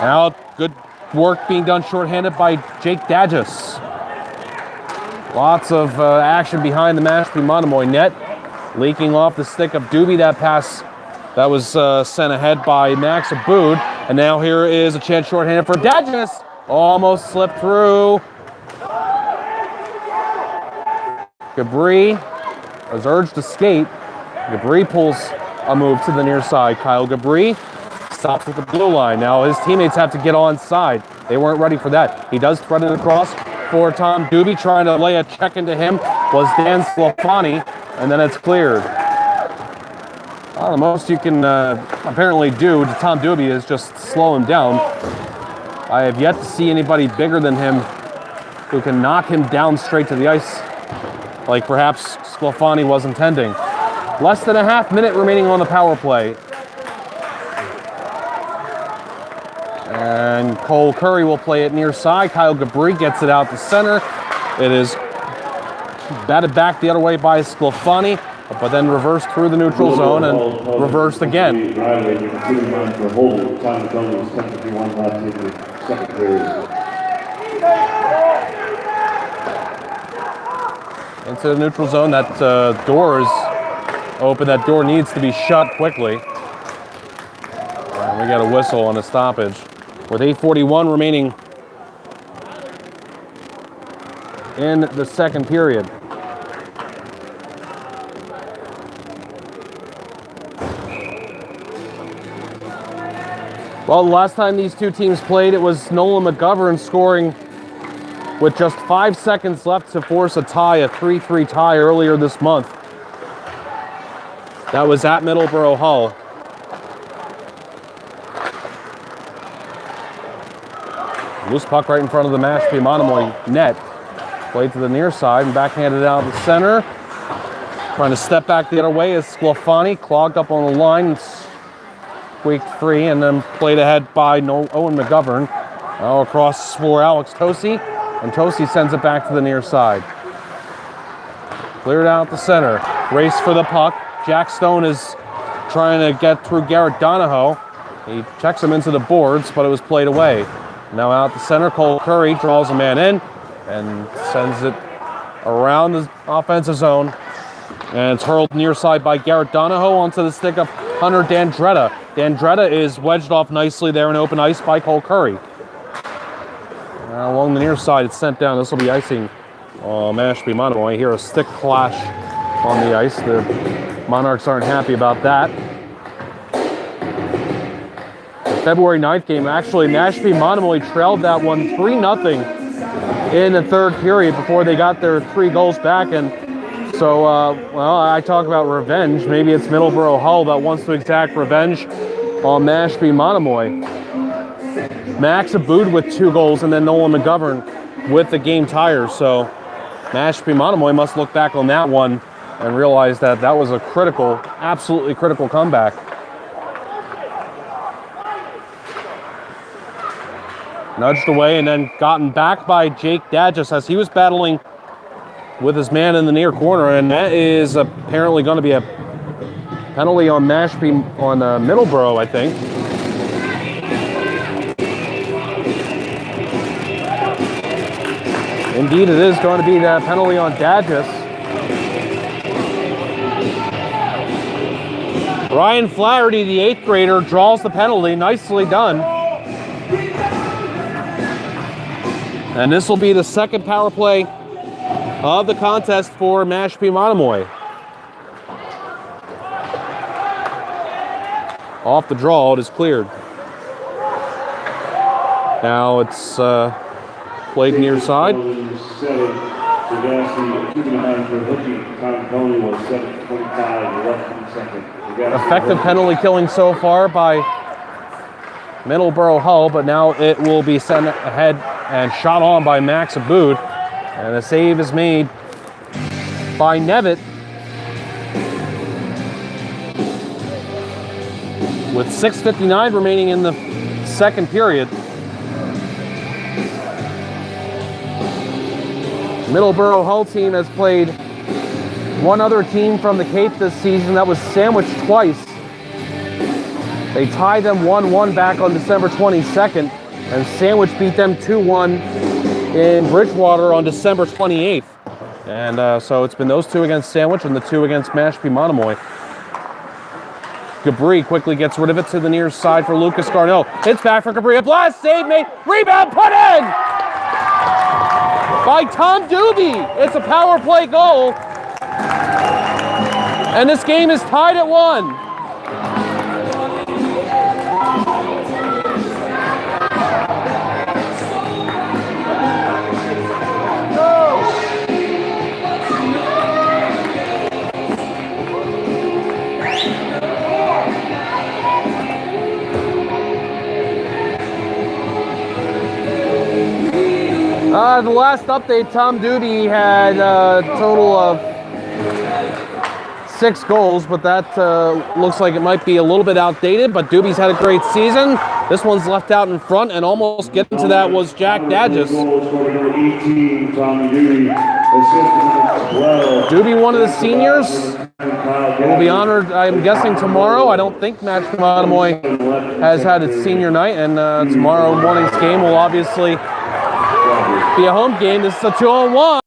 A: Now, good work being done shorthanded by Jake Dadgis. Lots of action behind the Mashpee Monomoy net. Leaking off the stick of Doobie, that pass that was sent ahead by Max Abood. And now here is a chance shorthanded for Dadgis. Almost slipped through. Gabri was urged to skate. Gabri pulls a move to the near side. Kyle Gabri stops at the blue line. Now his teammates have to get on side. They weren't ready for that. He does thread it across for Tom Doobie. Trying to lay a check into him was Dan Slafani, and then it's cleared. Well, the most you can apparently do to Tom Doobie is just slow him down. I have yet to see anybody bigger than him who can knock him down straight to the ice, like perhaps Sclafani was intending. Less than a half minute remaining on the power play. And Cole Curry will play it near side. Kyle Gabri gets it out to center. It is batted back the other way by Sclafani, but then reversed through the neutral zone and reversed again. Into the neutral zone. That door is open. That door needs to be shut quickly. And we got a whistle on a stoppage. With 8:41 remaining in the second period. Well, the last time these two teams played, it was Nolan McGovern scoring with just 5 seconds left to force a tie, a 3-3 tie earlier this month. That was at Middleboro Hull. Loose puck right in front of the Mashpee Monomoy net. Played to the near side and backhanded out the center. Trying to step back the other way is Sclafani, clogged up on the line, squeaked free, and then played ahead by Owen McGovern. Now across for Alex Tosi, and Tosi sends it back to the near side. Cleared out the center. Race for the puck. Jack Stone is trying to get through Garrett Donahoe. He checks him into the boards, but it was played away. Now out the center, Cole Curry draws a man in and sends it around the offensive zone. And it's hurled near side by Garrett Donahoe onto the stick of Hunter Dandretta. Dandretta is wedged off nicely there in open ice by Cole Curry. Now along the near side, it's sent down. This will be icing Mashpee Monomoy. Here a stick clash on the ice. The Monarchs aren't happy about that. The February 9th game, actually, Mashpee Monomoy trailed that one 3-0 in the third period before they got their 3 goals back. And so, well, I talk about revenge. Maybe it's Middleboro Hull that wants to exact revenge on Mashpee Monomoy. Max Aboud with 2 goals, and then Nolan McGovern with the game tire. So Mashpee Monomoy must look back on that one and realize that that was a critical, absolutely critical comeback. Nudged away and then gotten back by Jake Dadgis as he was battling with his man in the near corner, and that is apparently going to be a penalty on Mashpee, on Middleboro, I think. Indeed, it is going to be the penalty on Dadgis. Ryan Flaherty, the 8th grader, draws the penalty. Nicely done. And this will be the second power play of the contest for Mashpee Monomoy. Off the draw, it is cleared. Now it's played near side. Effective penalty killing so far by Middleboro Hull, but now it will be sent ahead and shot on by Max Aboud. And the save is made by Nevitt. With 6:59 remaining in the second period. Middleboro Hull team has played one other team from the Cape this season. That was Sandwich twice. They tied them 1-1 back on December 22nd, and Sandwich beat them 2-1 in Bridgewater on December 28th. And so it's been those 2 against Sandwich and the 2 against Mashpee Monomoy. Gabri quickly gets rid of it to the near side for Lucas Garneau. Hits back for Gabri. A blast save made. Rebound put in by Tom Doobie. It's a power play goal. And this game is tied at 1. The last update, Tom Doobie had a total of 6 goals, but that looks like it might be a little bit outdated, but Doobie's had a great season. This one's left out in front, and almost getting to that was Jack Dadgis. Doobie, one of the seniors, will be honored, I'm guessing, tomorrow. I don't think Mashpee Monomoy has had its senior night, and tomorrow morning's game will obviously be a home game. This is a 2-on-1.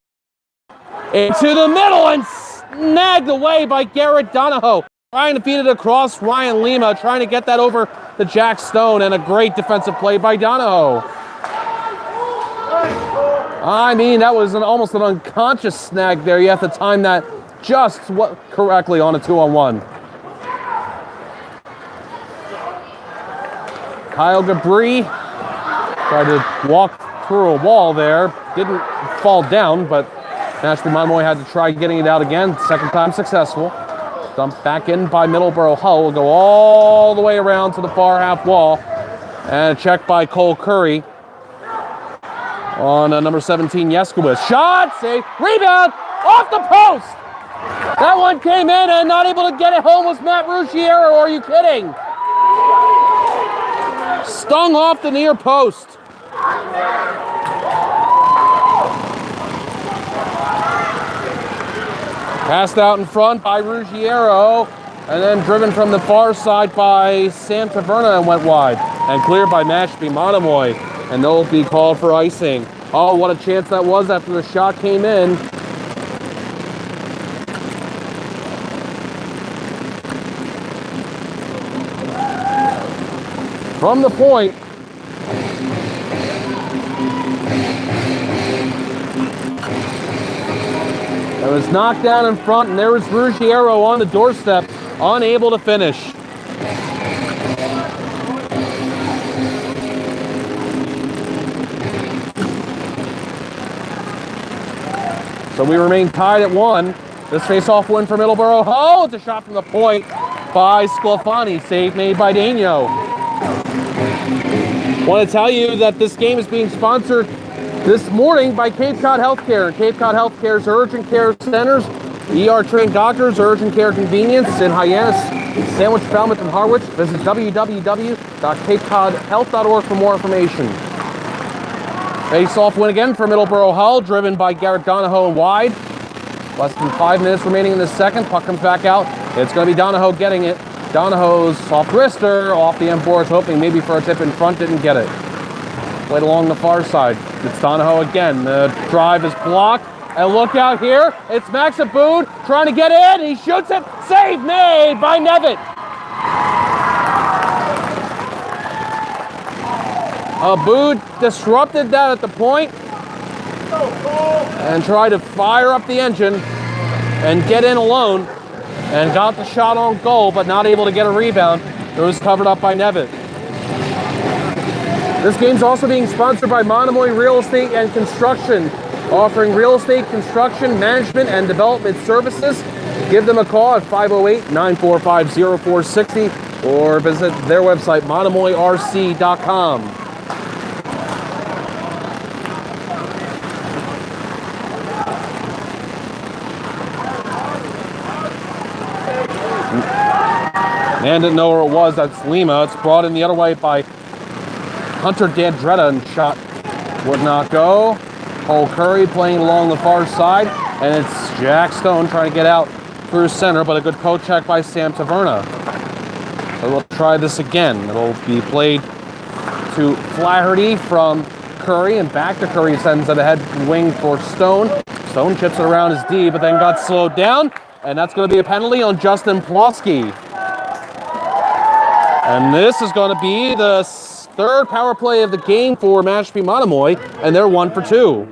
A: Into the middle and snagged away by Garrett Donahoe. Trying to feed it across Ryan Lima, trying to get that over to Jack Stone, and a great defensive play by Donahoe. I mean, that was almost an unconscious snag there. You have to time that just correctly on a 2-on-1. Kyle Gabri tried to walk through a wall there. Didn't fall down, but Mashpee Monomoy had to try getting it out again. Second time successful. Dumped back in by Middleboro. Hull will go all the way around to the far half wall. And a check by Cole Curry on number 17, Yeskowitz. Shot, save, rebound, off the post! That one came in and not able to get it home was Matt Ruggiero, or are you kidding? Stung off the near post. Passed out in front by Ruggiero, and then driven from the far side by Sam Taverna and went wide. And cleared by Mashpee Monomoy, and they'll be called for icing. Oh, what a chance that was after the shot came in. From the point. It was knocked down in front, and there was Ruggiero on the doorstep, unable to finish. So we remain tied at 1. This face-off win for Middleboro. Oh, it's a shot from the point by Sclafani. Save made by Dano. Want to tell you that this game is being sponsored this morning by Cape Cod Healthcare. Cape Cod Healthcare's urgent care centers, ER-trained doctors, urgent care convenience in Hyannis, Sandwich, Falmouth, and Harwich. Visit www.capecodhealth.org for more information. Face-off win again for Middleboro Hull, driven by Garrett Donahoe wide. Less than 5 minutes remaining in the second. Puck comes back out. It's going to be Donahoe getting it. Donahoe's soft wrister off the end boards, hoping maybe for a tip in front, didn't get it. Played along the far side. It's Donahoe again. The drive is blocked. And look out here. It's Max Abood trying to get in. He shoots it. Save made by Nevitt. Abood disrupted that at the point and tried to fire up the engine and get in alone and got the shot on goal, but not able to get a rebound. It was covered up by Nevitt. This game's also being sponsored by Monomoy Real Estate and Construction, offering real estate construction, management, and development services. Give them a call at 508-945-0460 or visit their website, monomoyrc.com. Man didn't know where it was. That's Lima. It's brought in the other way by Hunter Dandretta, and shot would not go. Cole Curry playing along the far side, and it's Jack Stone trying to get out through center, but a good poke check by Sam Taverna. So we'll try this again. It'll be played to Flaherty from Curry, and back to Curry, sends it ahead wing for Stone. Stone chips it around his D, but then got slowed down, and that's going to be a penalty on Justin Plosky. And this is going to be the third power play of the game for Mashpee Monomoy, and they're 1 for 2.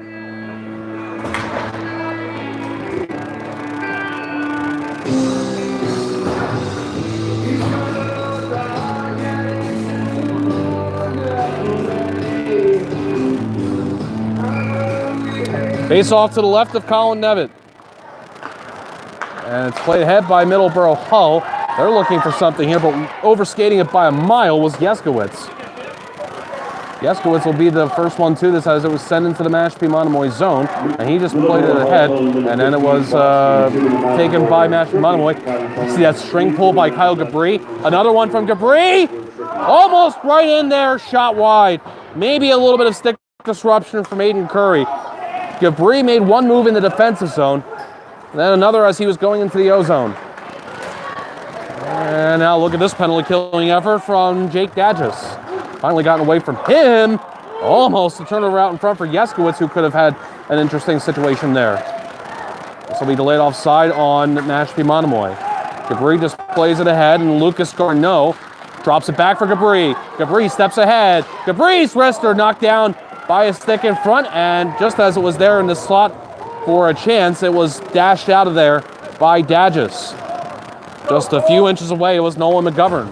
A: Face off to the left of Colin Nevitt. And it's played ahead by Middleboro Hull. They're looking for something here, but overskating it by a mile was Yeskowitz. Yeskowitz will be the first one to this as it was sent into the Mashpee Monomoy zone, and he just played it ahead, and then it was taken by Mashpee Monomoy. See that string pull by Kyle Gabri. Another one from Gabri. Almost right in there, shot wide. Maybe a little bit of stick disruption from Aiden Curry. Gabri made one move in the defensive zone, then another as he was going into the O zone. And now look at this penalty killing effort from Jake Dadgis. Finally gotten away from him. Almost a turnover out in front for Yeskowitz, who could have had an interesting situation there. This will be delayed offside on Mashpee Monomoy. Gabri just plays it ahead, and Lucas Garneau drops it back for Gabri. Gabri steps ahead. Gabri's wrister knocked down by a stick in front, and just as it was there in the slot for a chance, it was dashed out of there by Dadges. Just a few inches away, it was Nolan McGovern.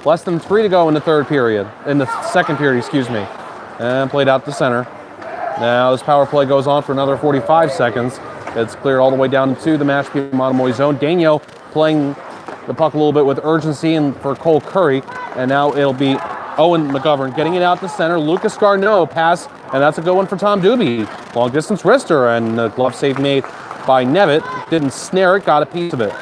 A: Less than 3 to go in the second period, excuse me. And played out to center. Now this power play goes on for another 45 seconds. It's cleared all the way down to the Mashpee Monomoy zone. Daniel playing the puck a little bit with urgency and for Cole Curry. And now it'll be Owen McGovern getting it out to center. Lucas Garneau pass, and that's a good one for Tom Doobie. Long distance wrister, and the glove save made by Nevitt. Didn't snare it, got a piece of it.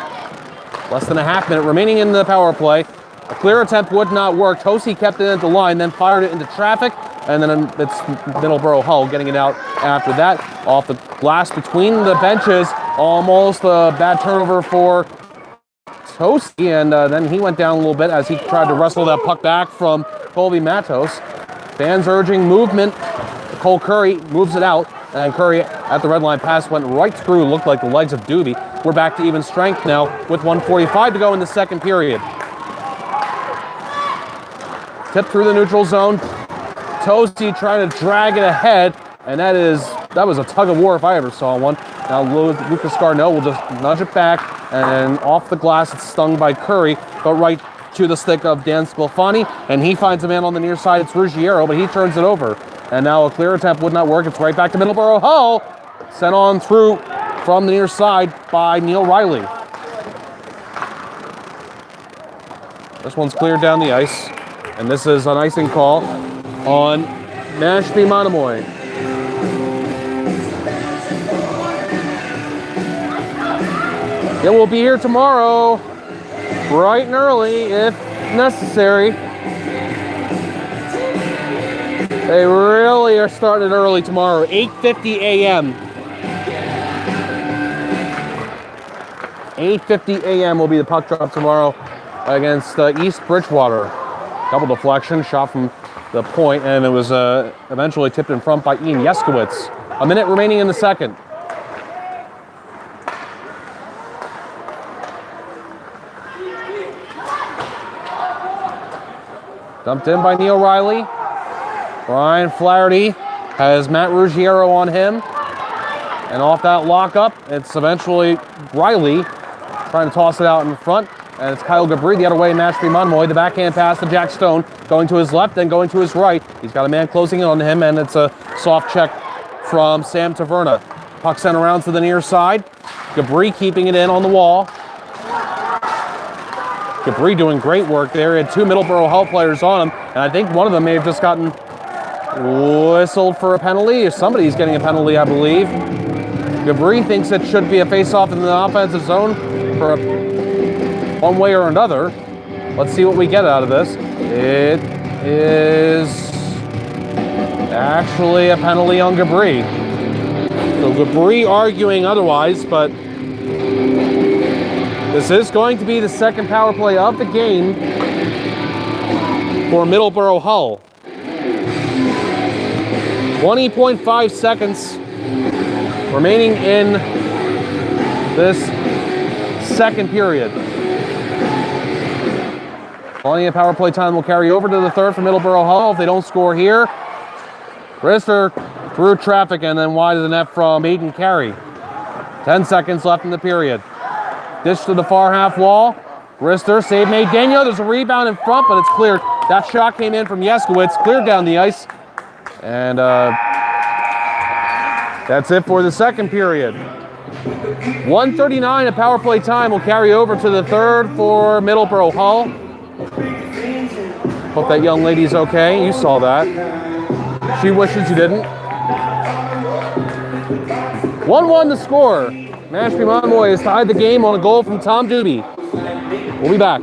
A: Less than a half minute remaining in the power play. A clear attempt would not work. Tosi kept it at the line, then fired it into traffic, and then it's Middleboro Hull getting it out after that. Off the glass between the benches, almost a bad turnover for Tosi, and then he went down a little bit as he tried to wrestle that puck back from Colby Matos. Fans urging movement. Cole Curry moves it out, and Curry at the red line pass went right through, looked like the legs of Doobie. We're back to even strength now with 1:45 to go in the second period. Tip through the neutral zone. Tosi trying to drag it ahead, and that was a tug of war if I ever saw one. Now Lucas Garneau will just nudge it back, and off the glass it's stung by Curry, but right to the stick of Dan Sclafani, and he finds a man on the near side. It's Ruggiero, but he turns it over. And now a clear attempt would not work. It's right back to Middleboro Hull. Sent on through from the near side by Neil Riley. This one's cleared down the ice. And this is an icing call on Mashpee Monomoy. It will be here tomorrow, bright and early if necessary. They really are starting early tomorrow, 8:50 a.m. 8:50 a.m. will be the puck drop tomorrow against East Bridgewater. Double deflection, shot from the point, and it was eventually tipped in front by Ian Yeskowitz. A minute remaining in the second. Dumped in by Neil Riley. Brian Flaherty has Matt Ruggiero on him. And off that lockup, it's eventually Riley trying to toss it out in front. And it's Kyle Gabri the other way, Mashpee Monomoy. The backhand pass to Jack Stone, going to his left, then going to his right. He's got a man closing in on him, and it's a soft check from Sam Taverna. Puck sent around to the near side. Gabri keeping it in on the wall. Gabri doing great work there. He had 2 Middleboro Hull players on him, and I think one of them may have just gotten whistled for a penalty. If somebody's getting a penalty, I believe. Gabri thinks it should be a face-off in the offensive zone for one way or another. Let's see what we get out of this. It is actually a penalty on Gabri. So Gabri arguing otherwise, but this is going to be the second power play of the game for Middleboro Hull. 20.5 seconds remaining in this second period. Plenty of power play time will carry over to the third for Middleboro Hull. If they don't score here, Rister through traffic and then wide of the net from Aiden Carey. 10 seconds left in the period. Dish to the far half wall. Rister, save made. Daniel, there's a rebound in front, but it's cleared. That shot came in from Yeskowitz, cleared down the ice. And that's it for the second period. 1:39 of power play time will carry over to the third for Middleboro Hull. Hope that young lady's okay. You saw that. She wishes you didn't. 1-1 the score. Mashpee Monomoy has tied the game on a goal from Tom Doobie. We'll be back.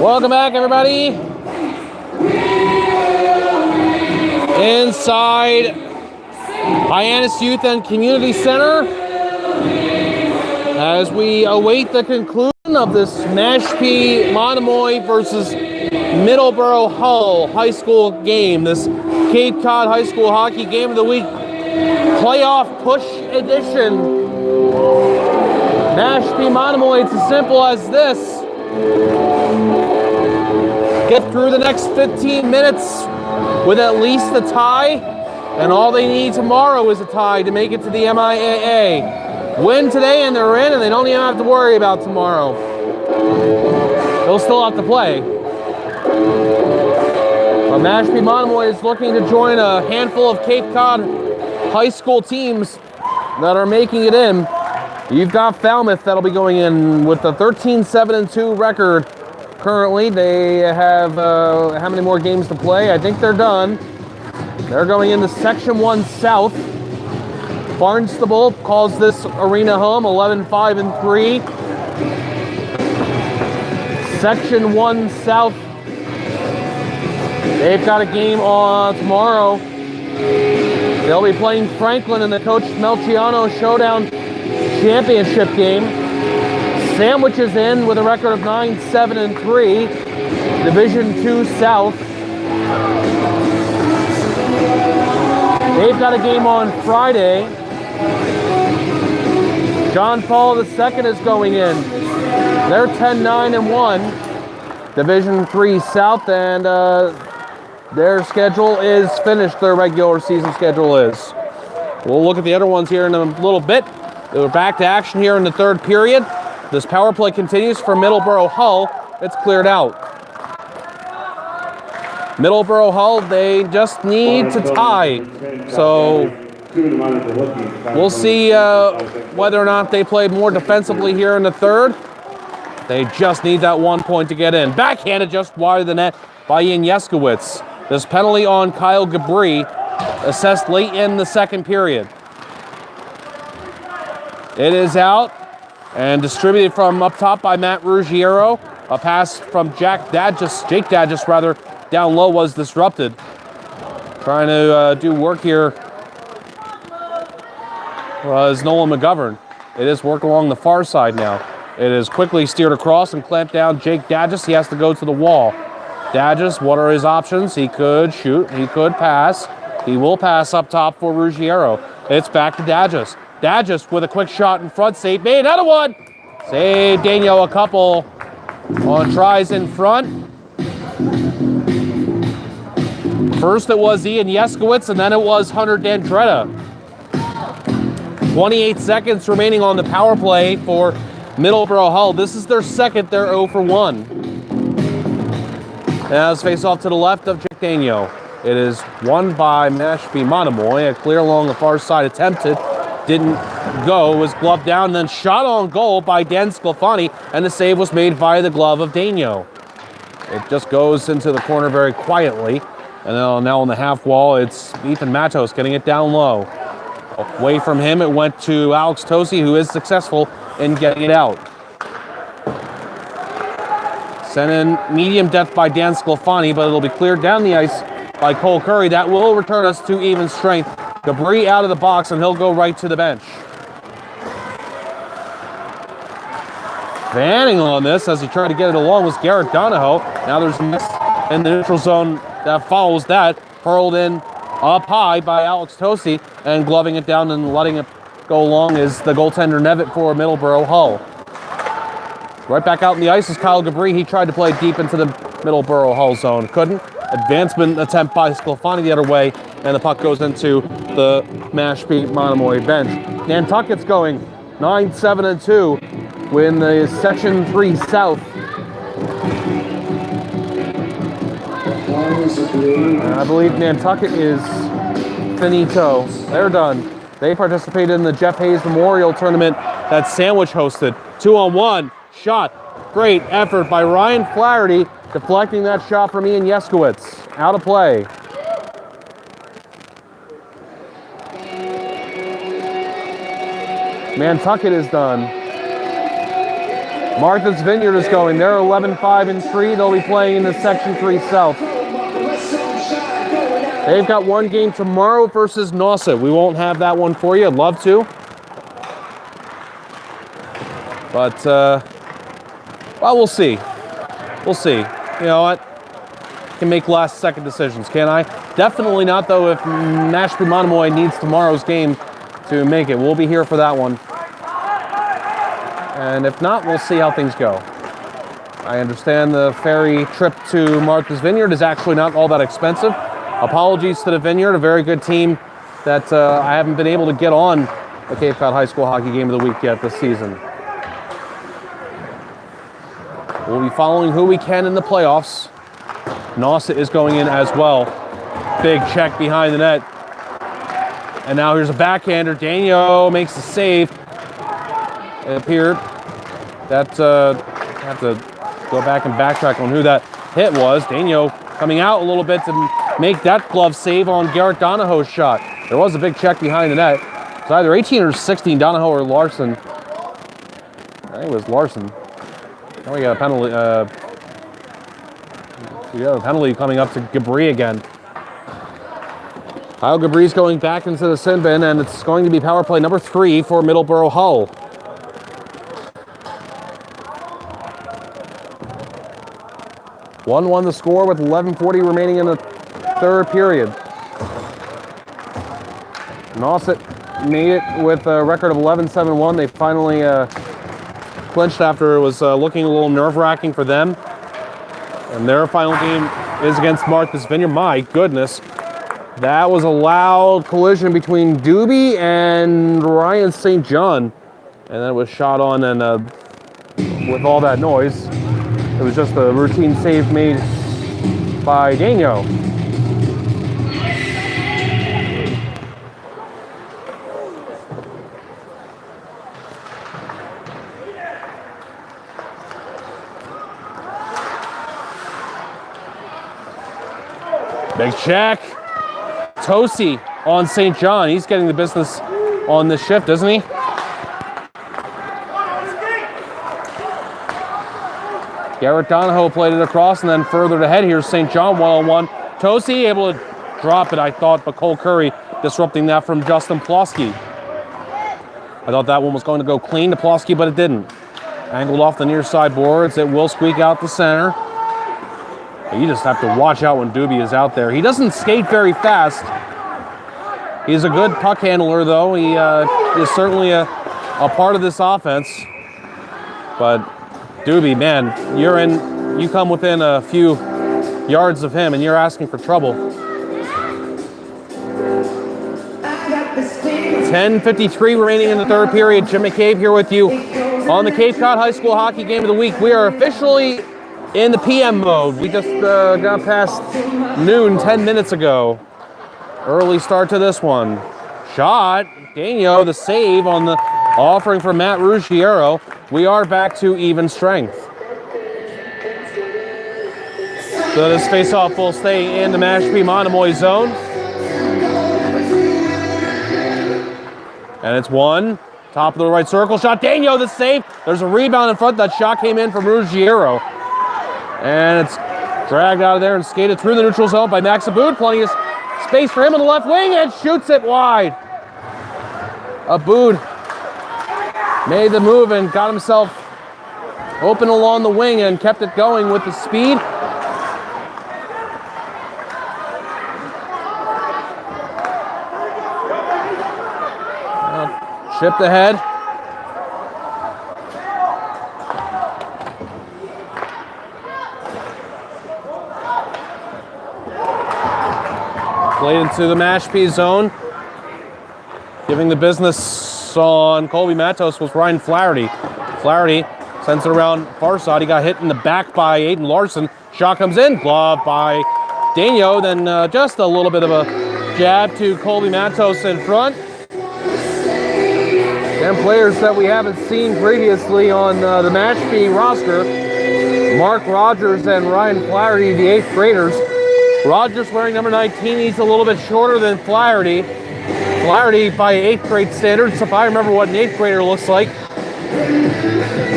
A: Welcome back, everybody. Inside Hyannis Youth and Community Center as we await the conclusion of this Mashpee Monomoy versus Middleboro Hull high school game. This Cape Cod High School Hockey Game of the Week playoff push edition. Mashpee Monomoy, it's as simple as this. Get through the next 15 minutes with at least a tie, and all they need tomorrow is a tie to make it to the MIAA. Win today and they're in, and they don't even have to worry about tomorrow. They'll still have to play. But Mashpee Monomoy is looking to join a handful of Cape Cod high school teams that are making it in. You've got Falmouth that'll be going in with a 13-7-2 record. Currently, they have how many more games to play? I think they're done. They're going into Section 1 South. Barnstable calls this arena home, 11-5-3. Section 1 South. They've got a game on tomorrow. They'll be playing Franklin in the Coach Melchiano Showdown Championship game. Sandwich is in with a record of 9-7-3. Division 2 South. They've got a game on Friday. John Paul II is going in. They're 10-9-1. Division 3 South, and their schedule is finished. Their regular season schedule is. We'll look at the other ones here in a little bit. We're back to action here in the third period. This power play continues for Middleboro Hull. It's cleared out. Middleboro Hull, they just need to tie. So we'll see whether or not they play more defensively here in the third. They just need that 1 point to get in. Backhanded just wide of the net by Ian Yeskowitz. This penalty on Kyle Gabri assessed late in the second period. It is out and distributed from up top by Matt Ruggiero. A pass from Jake Dadgis rather, down low was disrupted. Trying to do work here was Nolan McGovern. It is work along the far side now. It is quickly steered across and clamped down Jake Dadgis. He has to go to the wall. Dadgis, what are his options? He could shoot, he could pass. He will pass up top for Ruggiero. It's back to Dadgis. Dadgis with a quick shot in front, save made, another one! Save Daniel a couple on tries in front. First it was Ian Yeskowitz, and then it was Hunter Dandretta. 28 seconds remaining on the power play for Middleboro Hull. This is their second, they're 0 for 1. Now let's face off to the left of Jake Daniel. It is won by Mashpee Monomoy. A clear along the far side attempted. Didn't go, was gloved down, and then shot on goal by Dan Sclafani, and the save was made via the glove of Daniel. It just goes into the corner very quietly. And now on the half wall, it's Ethan Matos getting it down low. Away from him, it went to Alex Tosi, who is successful in getting it out. Sent in medium depth by Dan Sclafani, but it'll be cleared down the ice by Cole Curry. That will return us to even strength. Gabri out of the box, and he'll go right to the bench. Fanning on this as he tried to get it along was Garrett Donahoe. Now there's a miss in the neutral zone that follows that. Hurled in up high by Alex Tosi, and gloving it down and letting it go along is the goaltender Nevitt for Middleboro Hull. Right back out in the ice is Kyle Gabri. He tried to play deep into the Middleboro Hull zone. Couldn't. Advancement attempt by Sclafani the other way, and the puck goes into the Mashpee Monomoy bench. Nantucket's going 9-7-2 win the Section 3 South. I believe Nantucket is finito. They're done. They participated in the Jeff Hayes Memorial Tournament that Sandwich hosted. 2-on-1 shot. Great effort by Ryan Flaherty, deflecting that shot from Ian Yeskowitz. Out of play. Nantucket is done. Martha's Vineyard is going. They're 11-5-3. They'll be playing in the Section 3 South. They've got one game tomorrow versus Nauset. We won't have that one for you. I'd love to. But, well, we'll see. We'll see. You know what? I can make last-second decisions, can't I? Definitely not, though, if Mashpee Monomoy needs tomorrow's game to make it. We'll be here for that one. And if not, we'll see how things go. I understand the ferry trip to Martha's Vineyard is actually not all that expensive. Apologies to the Vineyard, a very good team that I haven't been able to get on the Cape Cod High School Hockey Game of the Week yet this season. We'll be following who we can in the playoffs. Nauset is going in as well. Big check behind the net. And now here's a backhander. Daniel makes the save. It appeared that have to go back and backtrack on who that hit was. Daniel coming out a little bit to make that glove save on Garrett Donahoe's shot. There was a big check behind the net. It's either 18 or 16, Donahoe or Larson. I think it was Larson. Now we got a penalty. We got a penalty coming up to Gabri again. Kyle Gabri's going back into the sin bin, and it's going to be power play number 3 for Middleboro Hull. 1-1 the score with 11:40 remaining in the third period. Nauset made it with a record of 11-7-1. They finally clinched after it was looking a little nerve-wracking for them. And their final game is against Martha's Vineyard. My goodness. That was a loud collision between Doobie and Ryan St. John. And then it was shot on, and with all that noise, it was just a routine save made by Daniel. Big check. Tosi on St. John. He's getting the business on this shift, isn't he? Garrett Donahoe played it across, and then further ahead, here's St. John one-on-one. Tosi able to drop it, I thought, but Cole Curry disrupting that from Justin Plosky. I thought that one was going to go clean to Plosky, but it didn't. Angled off the near side boards. It will squeak out the center. You just have to watch out when Doobie is out there. He doesn't skate very fast. He's a good puck handler, though. He is certainly a part of this offense. But Doobie, man, you come within a few yards of him, and you're asking for trouble. 10:53 remaining in the third period. Jim McCabe here with you on the Cape Cod High School Hockey Game of the Week. We are officially in the PM mode. We just got past noon 10 minutes ago. Early start to this one. Shot. Daniel, the save on the offering for Matt Ruggiero. We are back to even strength. So this face-off will stay in the Mashpee Monomoy zone. And it's one. Top of the right circle shot. Daniel, the save. There's a rebound in front. That shot came in from Ruggiero. And it's dragged out of there and skated through the neutral zone by Max Aboud. Plenty of space for him on the left wing, and shoots it wide. Aboud made the move and got himself open along the wing and kept it going with the speed. Chipped ahead. Played into the Mashpee zone. Giving the business on Colby Matos was Ryan Flaherty. Flaherty sends it around far side. He got hit in the back by Aiden Larson. Shot comes in, glove by Daniel. Then just a little bit of a jab to Colby Matos in front. 10 players that we haven't seen previously on the Mashpee roster. Mark Rogers and Ryan Flaherty, the 8th graders. Rogers wearing number 19. He's a little bit shorter than Flaherty. Flaherty by 8th grade standards, if I remember what an 8th grader looks like.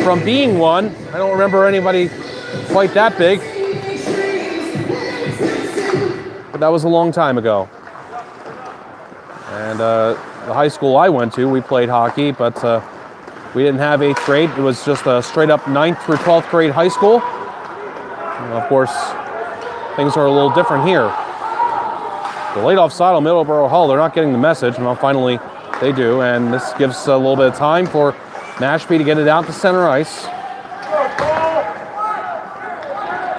A: from being one. I don't remember anybody quite that big. But that was a long time ago. And the high school I went to, we played hockey, but we didn't have 8th grade. It was just a straight up 9th through 12th grade high school. And of course, things are a little different here. The late offside on Middleboro Hull, they're not getting the message, and well, finally they do, and this gives a little bit of time for Mashpee to get it out to center ice.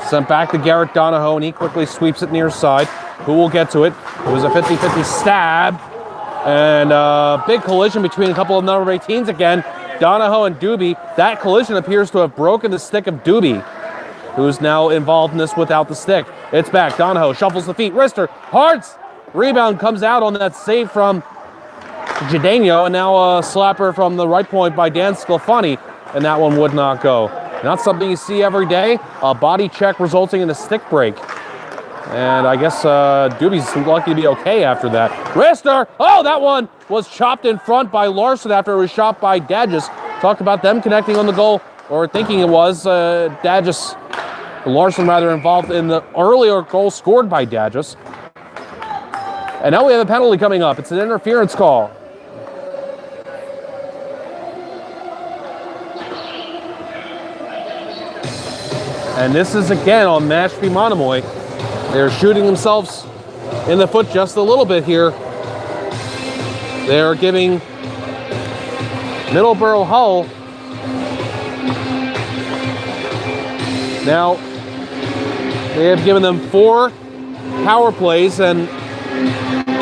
A: Sent back to Garrett Donahoe, and he quickly sweeps it near side. Who will get to it? It was a 50-50 stab, and a big collision between a couple of number 18s again, Donahoe and Doobie. That collision appears to have broken the stick of Doobie, who's now involved in this without the stick. It's back, Donahoe shuffles the feet, wrister, Hartz! Rebound comes out on that save from Jadeno, and now a slapper from the right point by Dan Sclafani, and that one would not go. Not something you see every day. A body check resulting in a stick break. And I guess Doobie's lucky to be okay after that. Wrister! Oh, that one was chopped in front by Larson after it was shot by Dadges. Talked about them connecting on the goal, or thinking it was. Dadges, Larson rather, involved in the earlier goal scored by Dadges. And now we have a penalty coming up. It's an interference call. And this is again on Mashpee Monomoy. They're shooting themselves in the foot just a little bit here. They're giving Middleboro Hull now, they have given them 4 power plays, and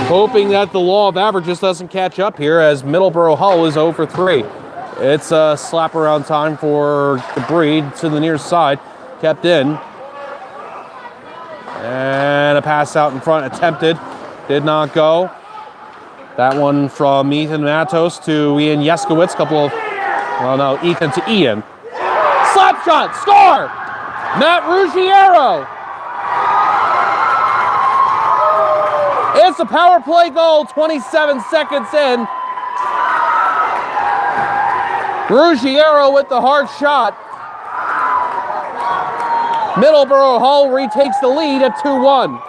A: hoping that the law of averages doesn't catch up here, as Middleboro Hull is 0 for 3. It's a slap around time for Debris to the near side, kept in. And a pass out in front attempted, did not go. That one from Ethan Matos to Ian Yeskowitz, Ethan to Ian. Slap shot, score! Matt Ruggiero. It's a power play goal, 27 seconds in. Ruggiero with the hard shot. Middleboro Hull retakes the lead at 2-1.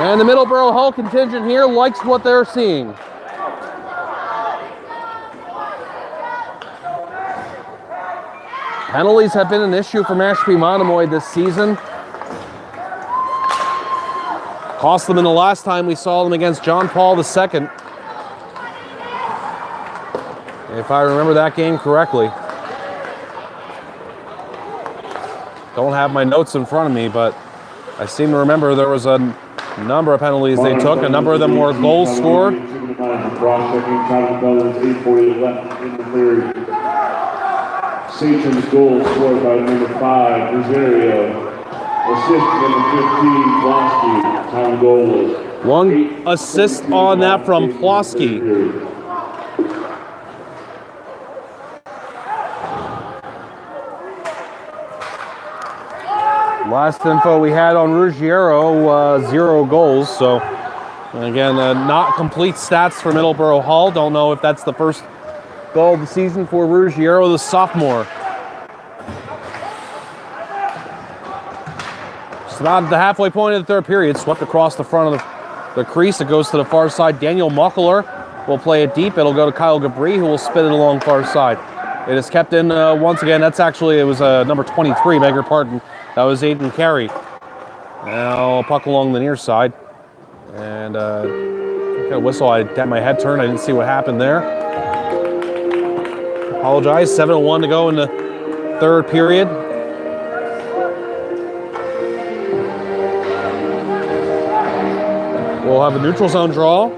A: And the Middleboro Hull contingent here likes what they're seeing. Penalties have been an issue for Mashpee Monomoy this season. Cost them in the last time we saw them against John Paul II. If I remember that game correctly. Don't have my notes in front of me, but I seem to remember there was a number of penalties they took. A number of them were goals scored.
B: Satron's goal scored by number 5, Rosario. Assist number 15, Plosky. Time goal was
A: 1 assist on that from Plosky. Last info we had on Ruggiero, 0 goals. So, again, not complete stats for Middleboro Hull. Don't know if that's the first goal of the season for Ruggiero, the sophomore. Just about at the halfway point of the third period. Swept across the front of the crease. It goes to the far side. Daniel Muckler will play it deep. It'll go to Kyle Gabri, who will spin it along far side. It is kept in once again. That's actually, it was number 23, beg your pardon. That was Aiden Carey. Now puck along the near side. And got a whistle. I had my head turned. I didn't see what happened there. Apologize. 7:01 to go in the third period. We'll have a neutral zone draw.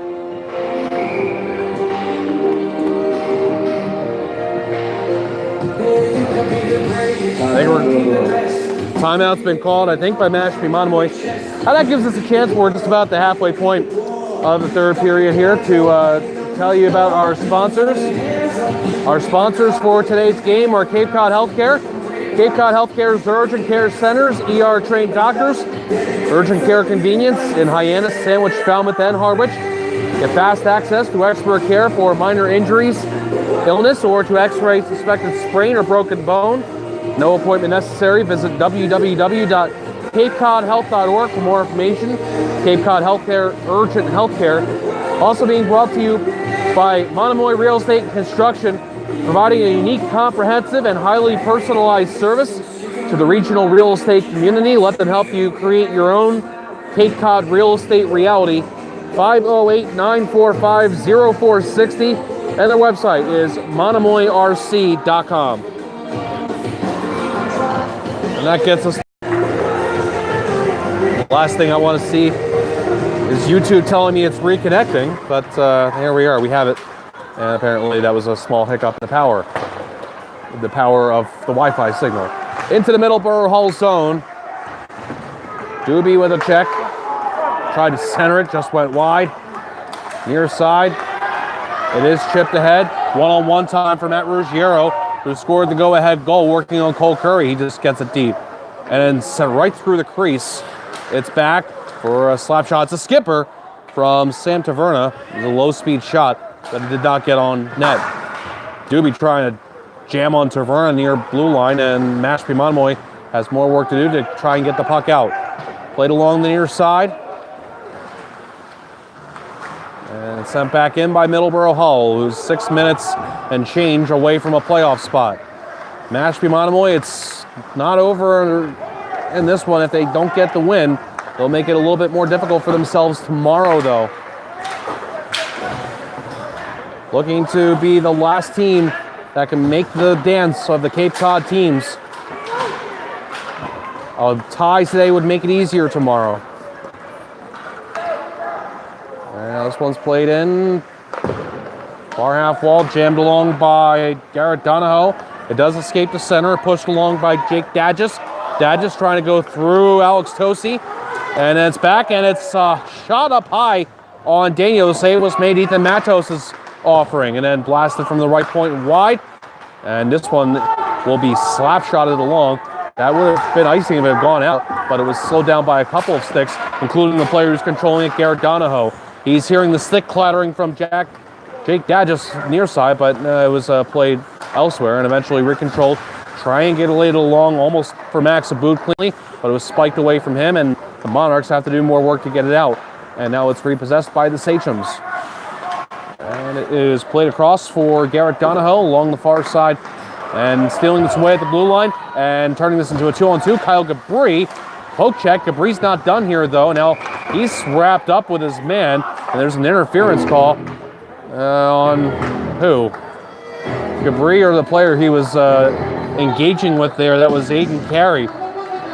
A: Timeout's been called, I think, by Mashpee Monomoy. That gives us a chance. We're just about the halfway point of the third period here to tell you about our sponsors. Our sponsors for today's game are Cape Cod Healthcare. Cape Cod Healthcare's urgent care centers, ER-trained doctors, urgent care convenience in Hyannis, Sandwich, Falmouth, and Harwich. Get fast access to expert care for minor injuries, illness, or to x-ray suspected sprain or broken bone. No appointment necessary. Visit www.capecodhealth.org for more information. Cape Cod Healthcare, urgent healthcare. Also being brought to you by Monomoy Real Estate and Construction, providing a unique, comprehensive, and highly personalized service to the regional real estate community. Let them help you create your own Cape Cod real estate reality. 508-945-0460, and their website is monomoyrc.com. And that gets us. The last thing I want to see is YouTube telling me it's reconnecting, but here we are, we have it. And apparently that was a small hiccup in the power of the Wi-Fi signal. Into the Middleboro Hall zone. Doobie with a check. Tried to center it, just went wide. Near side. It is chipped ahead. One-on-one time for Matt Ruggiero, who scored the go-ahead goal working on Cole Curry. He just gets it deep. And then sent right through the crease. It's back for a slap shot. It's a skipper from Sam Taverna. It was a low-speed shot that did not get on net. Doobie trying to jam on Taverna near blue line, and Mashpee Monomoy has more work to do to try and get the puck out. Played along the near side. And sent back in by Middleboro Hull, who's 6 minutes and change away from a playoff spot. Mashpee Monomoy, it's not over in this one. If they don't get the win, they'll make it a little bit more difficult for themselves tomorrow, though. Looking to be the last team that can make the dance of the Cape Cod teams. A tie today would make it easier tomorrow. And this one's played in. Far half wall, jammed along by Garrett Donahoe. It does escape the center, pushed along by Jake Dadgis. Dadgis trying to go through Alex Tosi. And then it's back, and it's shot up high on Daniel. The save was made Ethan Matos' offering, and then blasted from the right point and wide. And this one will be slap shotted along. That would have been icing if it had gone out, but it was slowed down by a couple of sticks, including the player who's controlling it, Garrett Donahoe. He's hearing the stick clattering from Jake Dadgis near side, but it was played elsewhere and eventually recontrolled. Triangulated along almost for Max Abood cleanly, but it was spiked away from him, and the Monarchs have to do more work to get it out. And now it's repossessed by the Sachems. And it is played across for Garrett Donahoe along the far side and stealing its way at the blue line and turning this into a 2-on-2. Kyle Gabri, poke check. Gabri's not done here, though. Now he's wrapped up with his man, and there's an interference call on who? Gabri or the player he was engaging with there. That was Aiden Carey.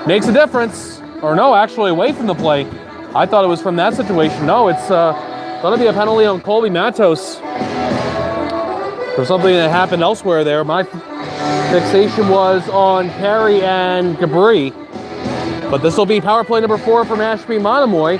A: Makes a difference. Or no, actually away from the play. I thought it was from that situation. No, it's going to be a penalty on Colby Matos for something that happened elsewhere there. My fixation was on Carey and Gabri. But this will be power play number 4 for Mashpee Monomoy.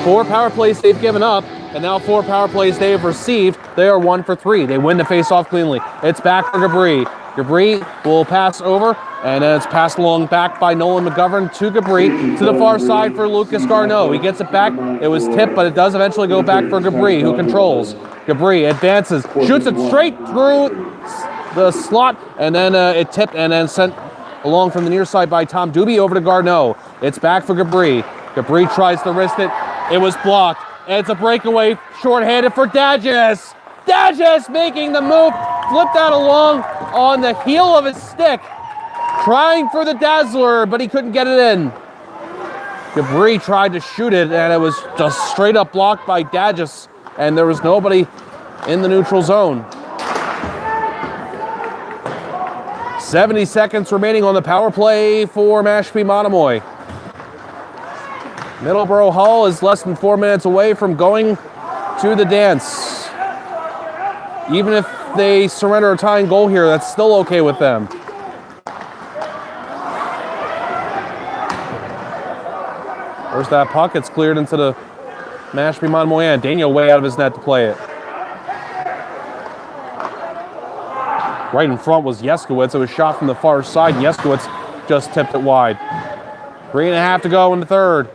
A: 4 power plays they've given up, and now 4 power plays they have received. They are 1 for 3. They win the face-off cleanly. It's back for Gabri. Gabri will pass over, and then it's passed along back by Nolan McGovern to Gabri to the far side for Lucas Garneau. He gets it back. It was tipped, but it does eventually go back for Gabri, who controls. Gabri advances, shoots it straight through the slot, and then it tipped and then sent along from the near side by Tom Doobie over to Garneau. It's back for Gabri. Gabri tries to wrist it. It was blocked. And it's a breakaway, shorthanded for Dadgis. Dadgis making the move, flipped that along on the heel of his stick, trying for the Dazzler, but he couldn't get it in. Gabri tried to shoot it, and it was just straight up blocked by Dadgis, and there was nobody in the neutral zone. 70 seconds remaining on the power play for Mashpee Monomoy. Middleboro Hull is less than 4 minutes away from going to the dance. Even if they surrender a tying goal here, that's still okay with them. Where's that puck? It's cleared into the Mashpee Monomoy end. Daniel way out of his net to play it. Right in front was Yeskowitz. It was shot from the far side. Yeskowitz just tipped it wide. 3.5 to go in the third.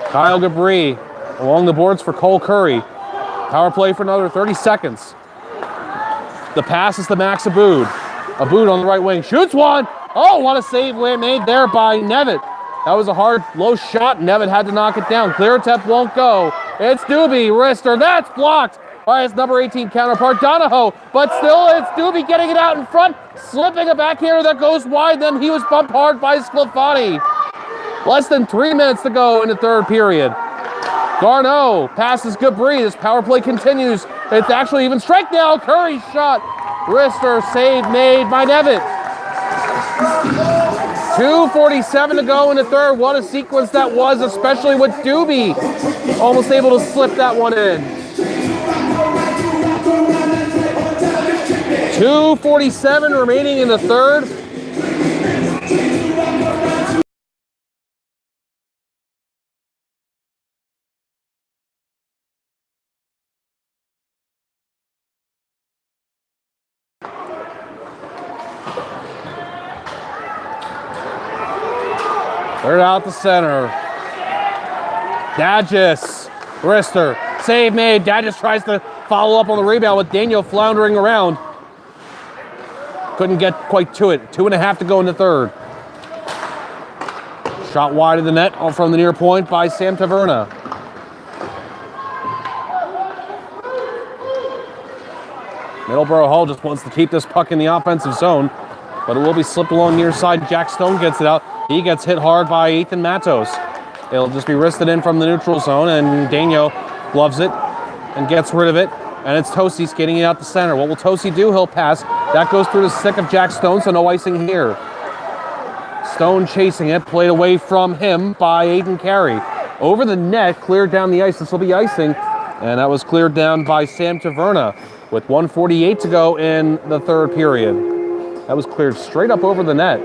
A: Kyle Gabri along the boards for Cole Curry. Power play for another 30 seconds. The pass is to Max Aboud. Aboud on the right wing, shoots one. Oh, what a save made there by Nevitt. That was a hard, low shot. Nevitt had to knock it down. Clear attempt won't go. It's Doobie, wrister, that's blocked by his number 18 counterpart, Donahoe. But still, it's Doobie getting it out in front, slipping a backhander that goes wide. Then he was bumped hard by Sclafani. Less than 3 minutes to go in the third period. Garneau passes Gabri. This power play continues. It's actually even strike now. Curry's shot. Wrister, save made by Nevitt. 2:47 to go in the third. What a sequence that was, especially with Doobie almost able to slip that one in. 2:47 remaining in the third. Third out the center. Dadgis, wrister, save made. Dadgis tries to follow up on the rebound with Daniel floundering around. Couldn't get quite to it. 2.5 to go in the third. Shot wide of the net from the near point by Sam Taverna. Middleboro Hall just wants to keep this puck in the offensive zone, but it will be slipped along near side. Jack Stone gets it out. He gets hit hard by Ethan Matos. It'll just be wristed in from the neutral zone, and Daniel gloves it and gets rid of it. And it's Tosi skating it out the center. What will Tosi do? He'll pass. That goes through the stick of Jack Stone, so no icing here. Stone chasing it, played away from him by Aiden Carey. Over the net, cleared down the ice. This will be icing, and that was cleared down by Sam Taverna with 1:48 to go in the third period. That was cleared straight up over the net.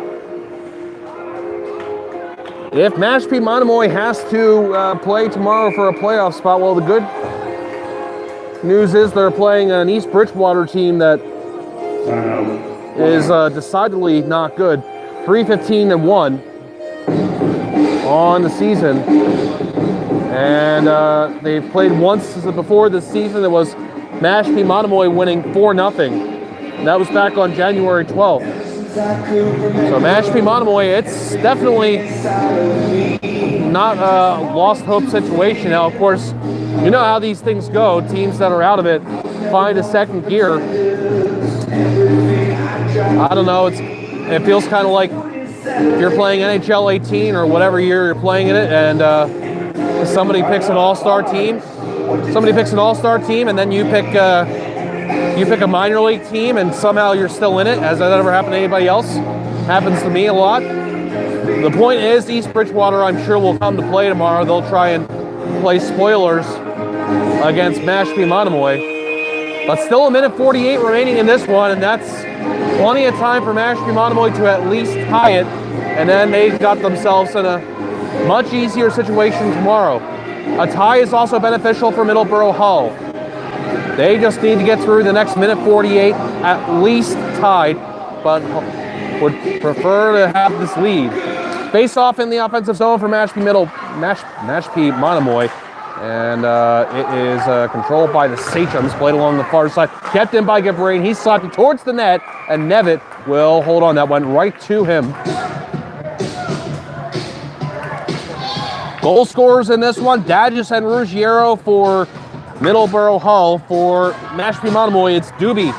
A: If Mashpee Monomoy has to play tomorrow for a playoff spot, well, the good news is they're playing an East Bridgewater team that is decidedly not good. 3-15-1 on the season. And they've played once before this season. It was Mashpee Monomoy winning 4-0. And that was back on January 12th. So Mashpee Monomoy, it's definitely not a lost hope situation. Now, of course, you know how these things go. Teams that are out of it find a second gear. I don't know. It feels kind of like if you're playing NHL 18 or whatever year you're playing in it, and somebody picks an all-star team. Somebody picks an all-star team, and then you pick a minor league team, and somehow you're still in it. Has that ever happened to anybody else? Happens to me a lot. The point is, East Bridgewater, I'm sure, will come to play tomorrow. They'll try and play spoilers against Mashpee Monomoy. But still 1:48 remaining in this one, and that's plenty of time for Mashpee Monomoy to at least tie it. And then they got themselves in a much easier situation tomorrow. A tie is also beneficial for Middleboro Hull. They just need to get through the next 1:48 at least tied, but would prefer to have this lead. Face off in the offensive zone for Mashpee Monomoy, and it is controlled by the Sachems, played along the far side. Kept in by Gabrain. He slapped it towards the net, and Nevitt will hold on. That went right to him. Goal scorers in this one, Dadgis and Ruggiero for Middleboro Hull. For Mashpee Monomoy, it's Doobie.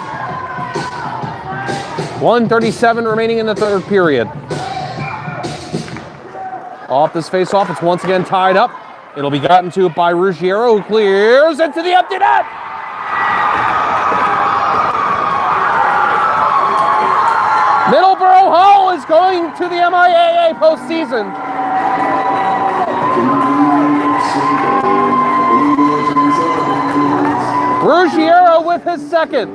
A: 1:37 remaining in the third period. Off this face-off, it's once again tied up. It'll be gotten to by Ruggiero, who clears into the empty net. Middleboro Hull is going to the MIAA postseason. Ruggiero with his second.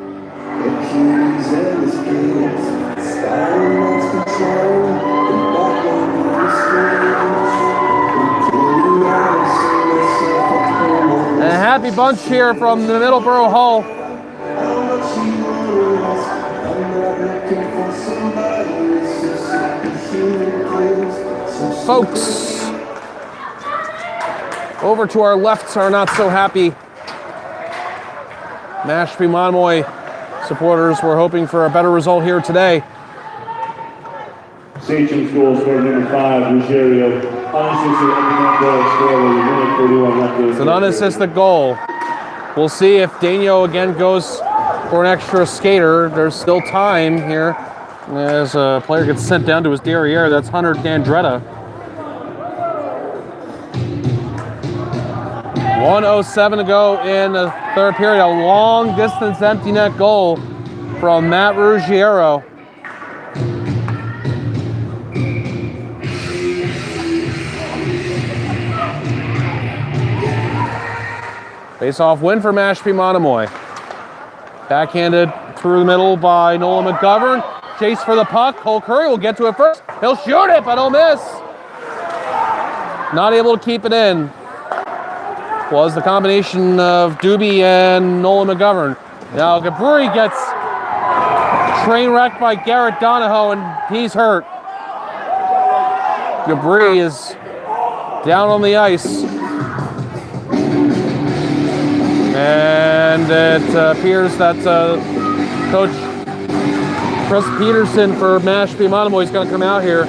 A: And a happy bunch here from the Middleboro Hull. Folks, Over to our lefts are not so happy. Mashpee Monomoy supporters were hoping for a better result here today.
B: Sachem scores for number 5, Ruggiero. Unassisted empty goal scorer.
A: It's an unassisted goal. We'll see if Daniel again goes for an extra skater. There's still time here as a player gets sent down to his derriere. That's Hunter Dandretta. 1:07 to go in the third period. A long distance empty net goal from Matt Ruggiero. Face-off win for Mashpee Monomoy. Backhanded through the middle by Nolan McGovern. Chase for the puck. Cole Curry will get to it first. He'll shoot it, but he'll miss. Not able to keep it in. Was the combination of Doobie and Nolan McGovern. Now Gabri gets train wrecked by Garrett Donahoe, and he's hurt. Gabri is down on the ice. And it appears that Coach Chris Peterson for Mashpee Monomoy is going to come out here.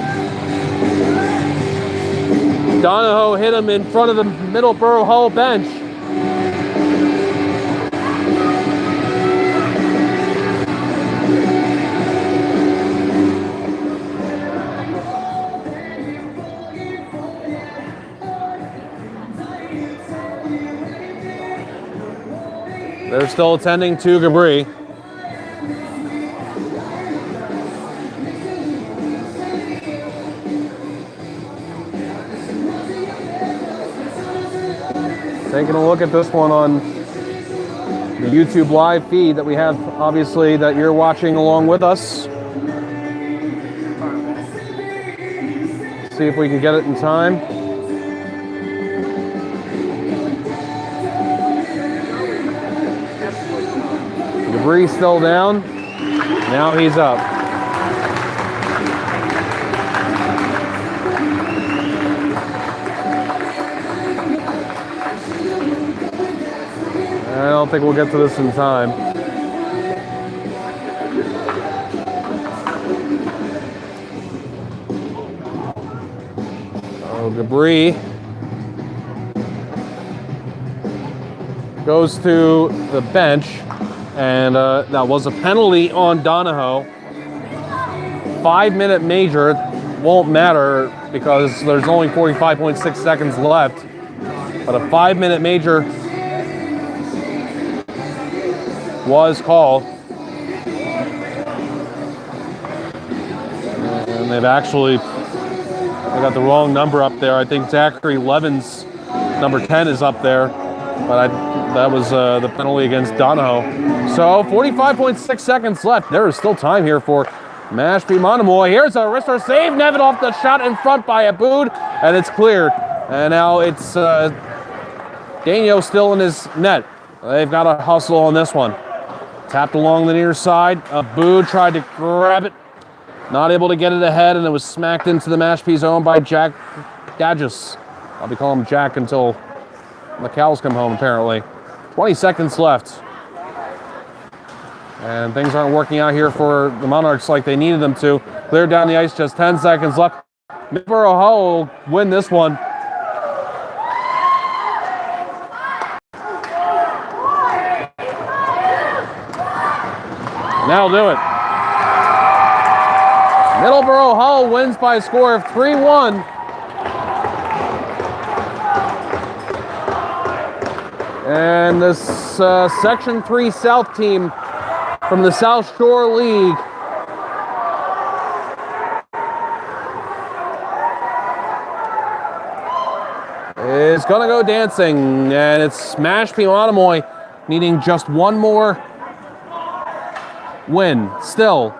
A: Donahoe hit him in front of the Middleboro Hull bench. They're still attending to Gabri. Taking a look at this one on the YouTube live feed that we have, obviously, that you're watching along with us. See if we can get it in time. Gabri still down. Now he's up. I don't think we'll get to this in time. Oh, Gabri goes to the bench, and that was a penalty on Donahoe. 5-minute major. It won't matter because there's only 45.6 seconds left, but a 5-minute major was called. And they've actually, they got the wrong number up there. I think Zachary Levin's number 10 is up there, but that was the penalty against Donahoe. So 45.6 seconds left. There is still time here for Mashpee Monomoy. Here's a wrister save. Nevin off the shot in front by Abood, and it's cleared. And now it's Daniel still in his net. They've got to hustle on this one. Tapped along the near side. Abood tried to grab it. Not able to get it ahead, and it was smacked into the Mashpee zone by Jack Gadgis. I'll be calling him Jack until the cows come home, apparently. 20 seconds left. And things aren't working out here for the Monarchs like they needed them to. Cleared down the ice, just 10 seconds left. Middleboro Hull will win this one. And that'll do it. Middleboro Hull wins by a score of 3-1. And this Section 3 South team from the South Shore League is going to go dancing. And it's Mashpee Monomoy needing just one more win. Still,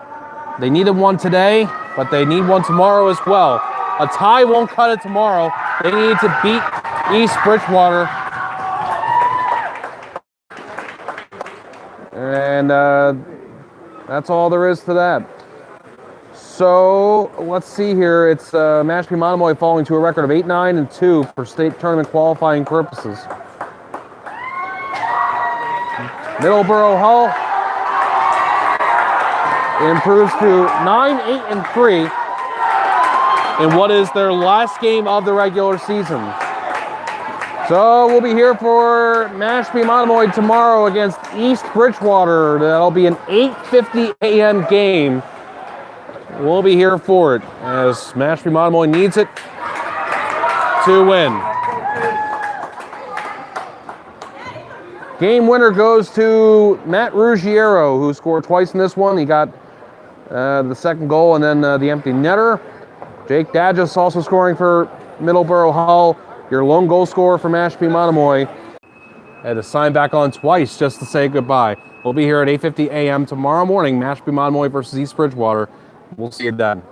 A: they needed one today, but they need one tomorrow as well. A tie won't cut it tomorrow. They need to beat East Bridgewater. And that's all there is to that. So let's see here. It's Mashpee Monomoy falling to a record of 8-9-2 for state tournament qualifying purposes. Middleboro Hull improves to 9-8-3 in what is their last game of the regular season. So we'll be here for Mashpee Monomoy tomorrow against East Bridgewater. That'll be an 8:50 a.m. game. We'll be here for it as Mashpee Monomoy needs it to win. Game winner goes to Matt Ruggiero, who scored twice in this one. He got the second goal and then the empty netter. Jake Dadgis also scoring for Middleboro Hull. Your lone goal scorer for Mashpee Monomoy. Had to sign back on twice just to say goodbye. We'll be here at 8:50 a.m. tomorrow morning. Mashpee Monomoy versus East Bridgewater. We'll see you then.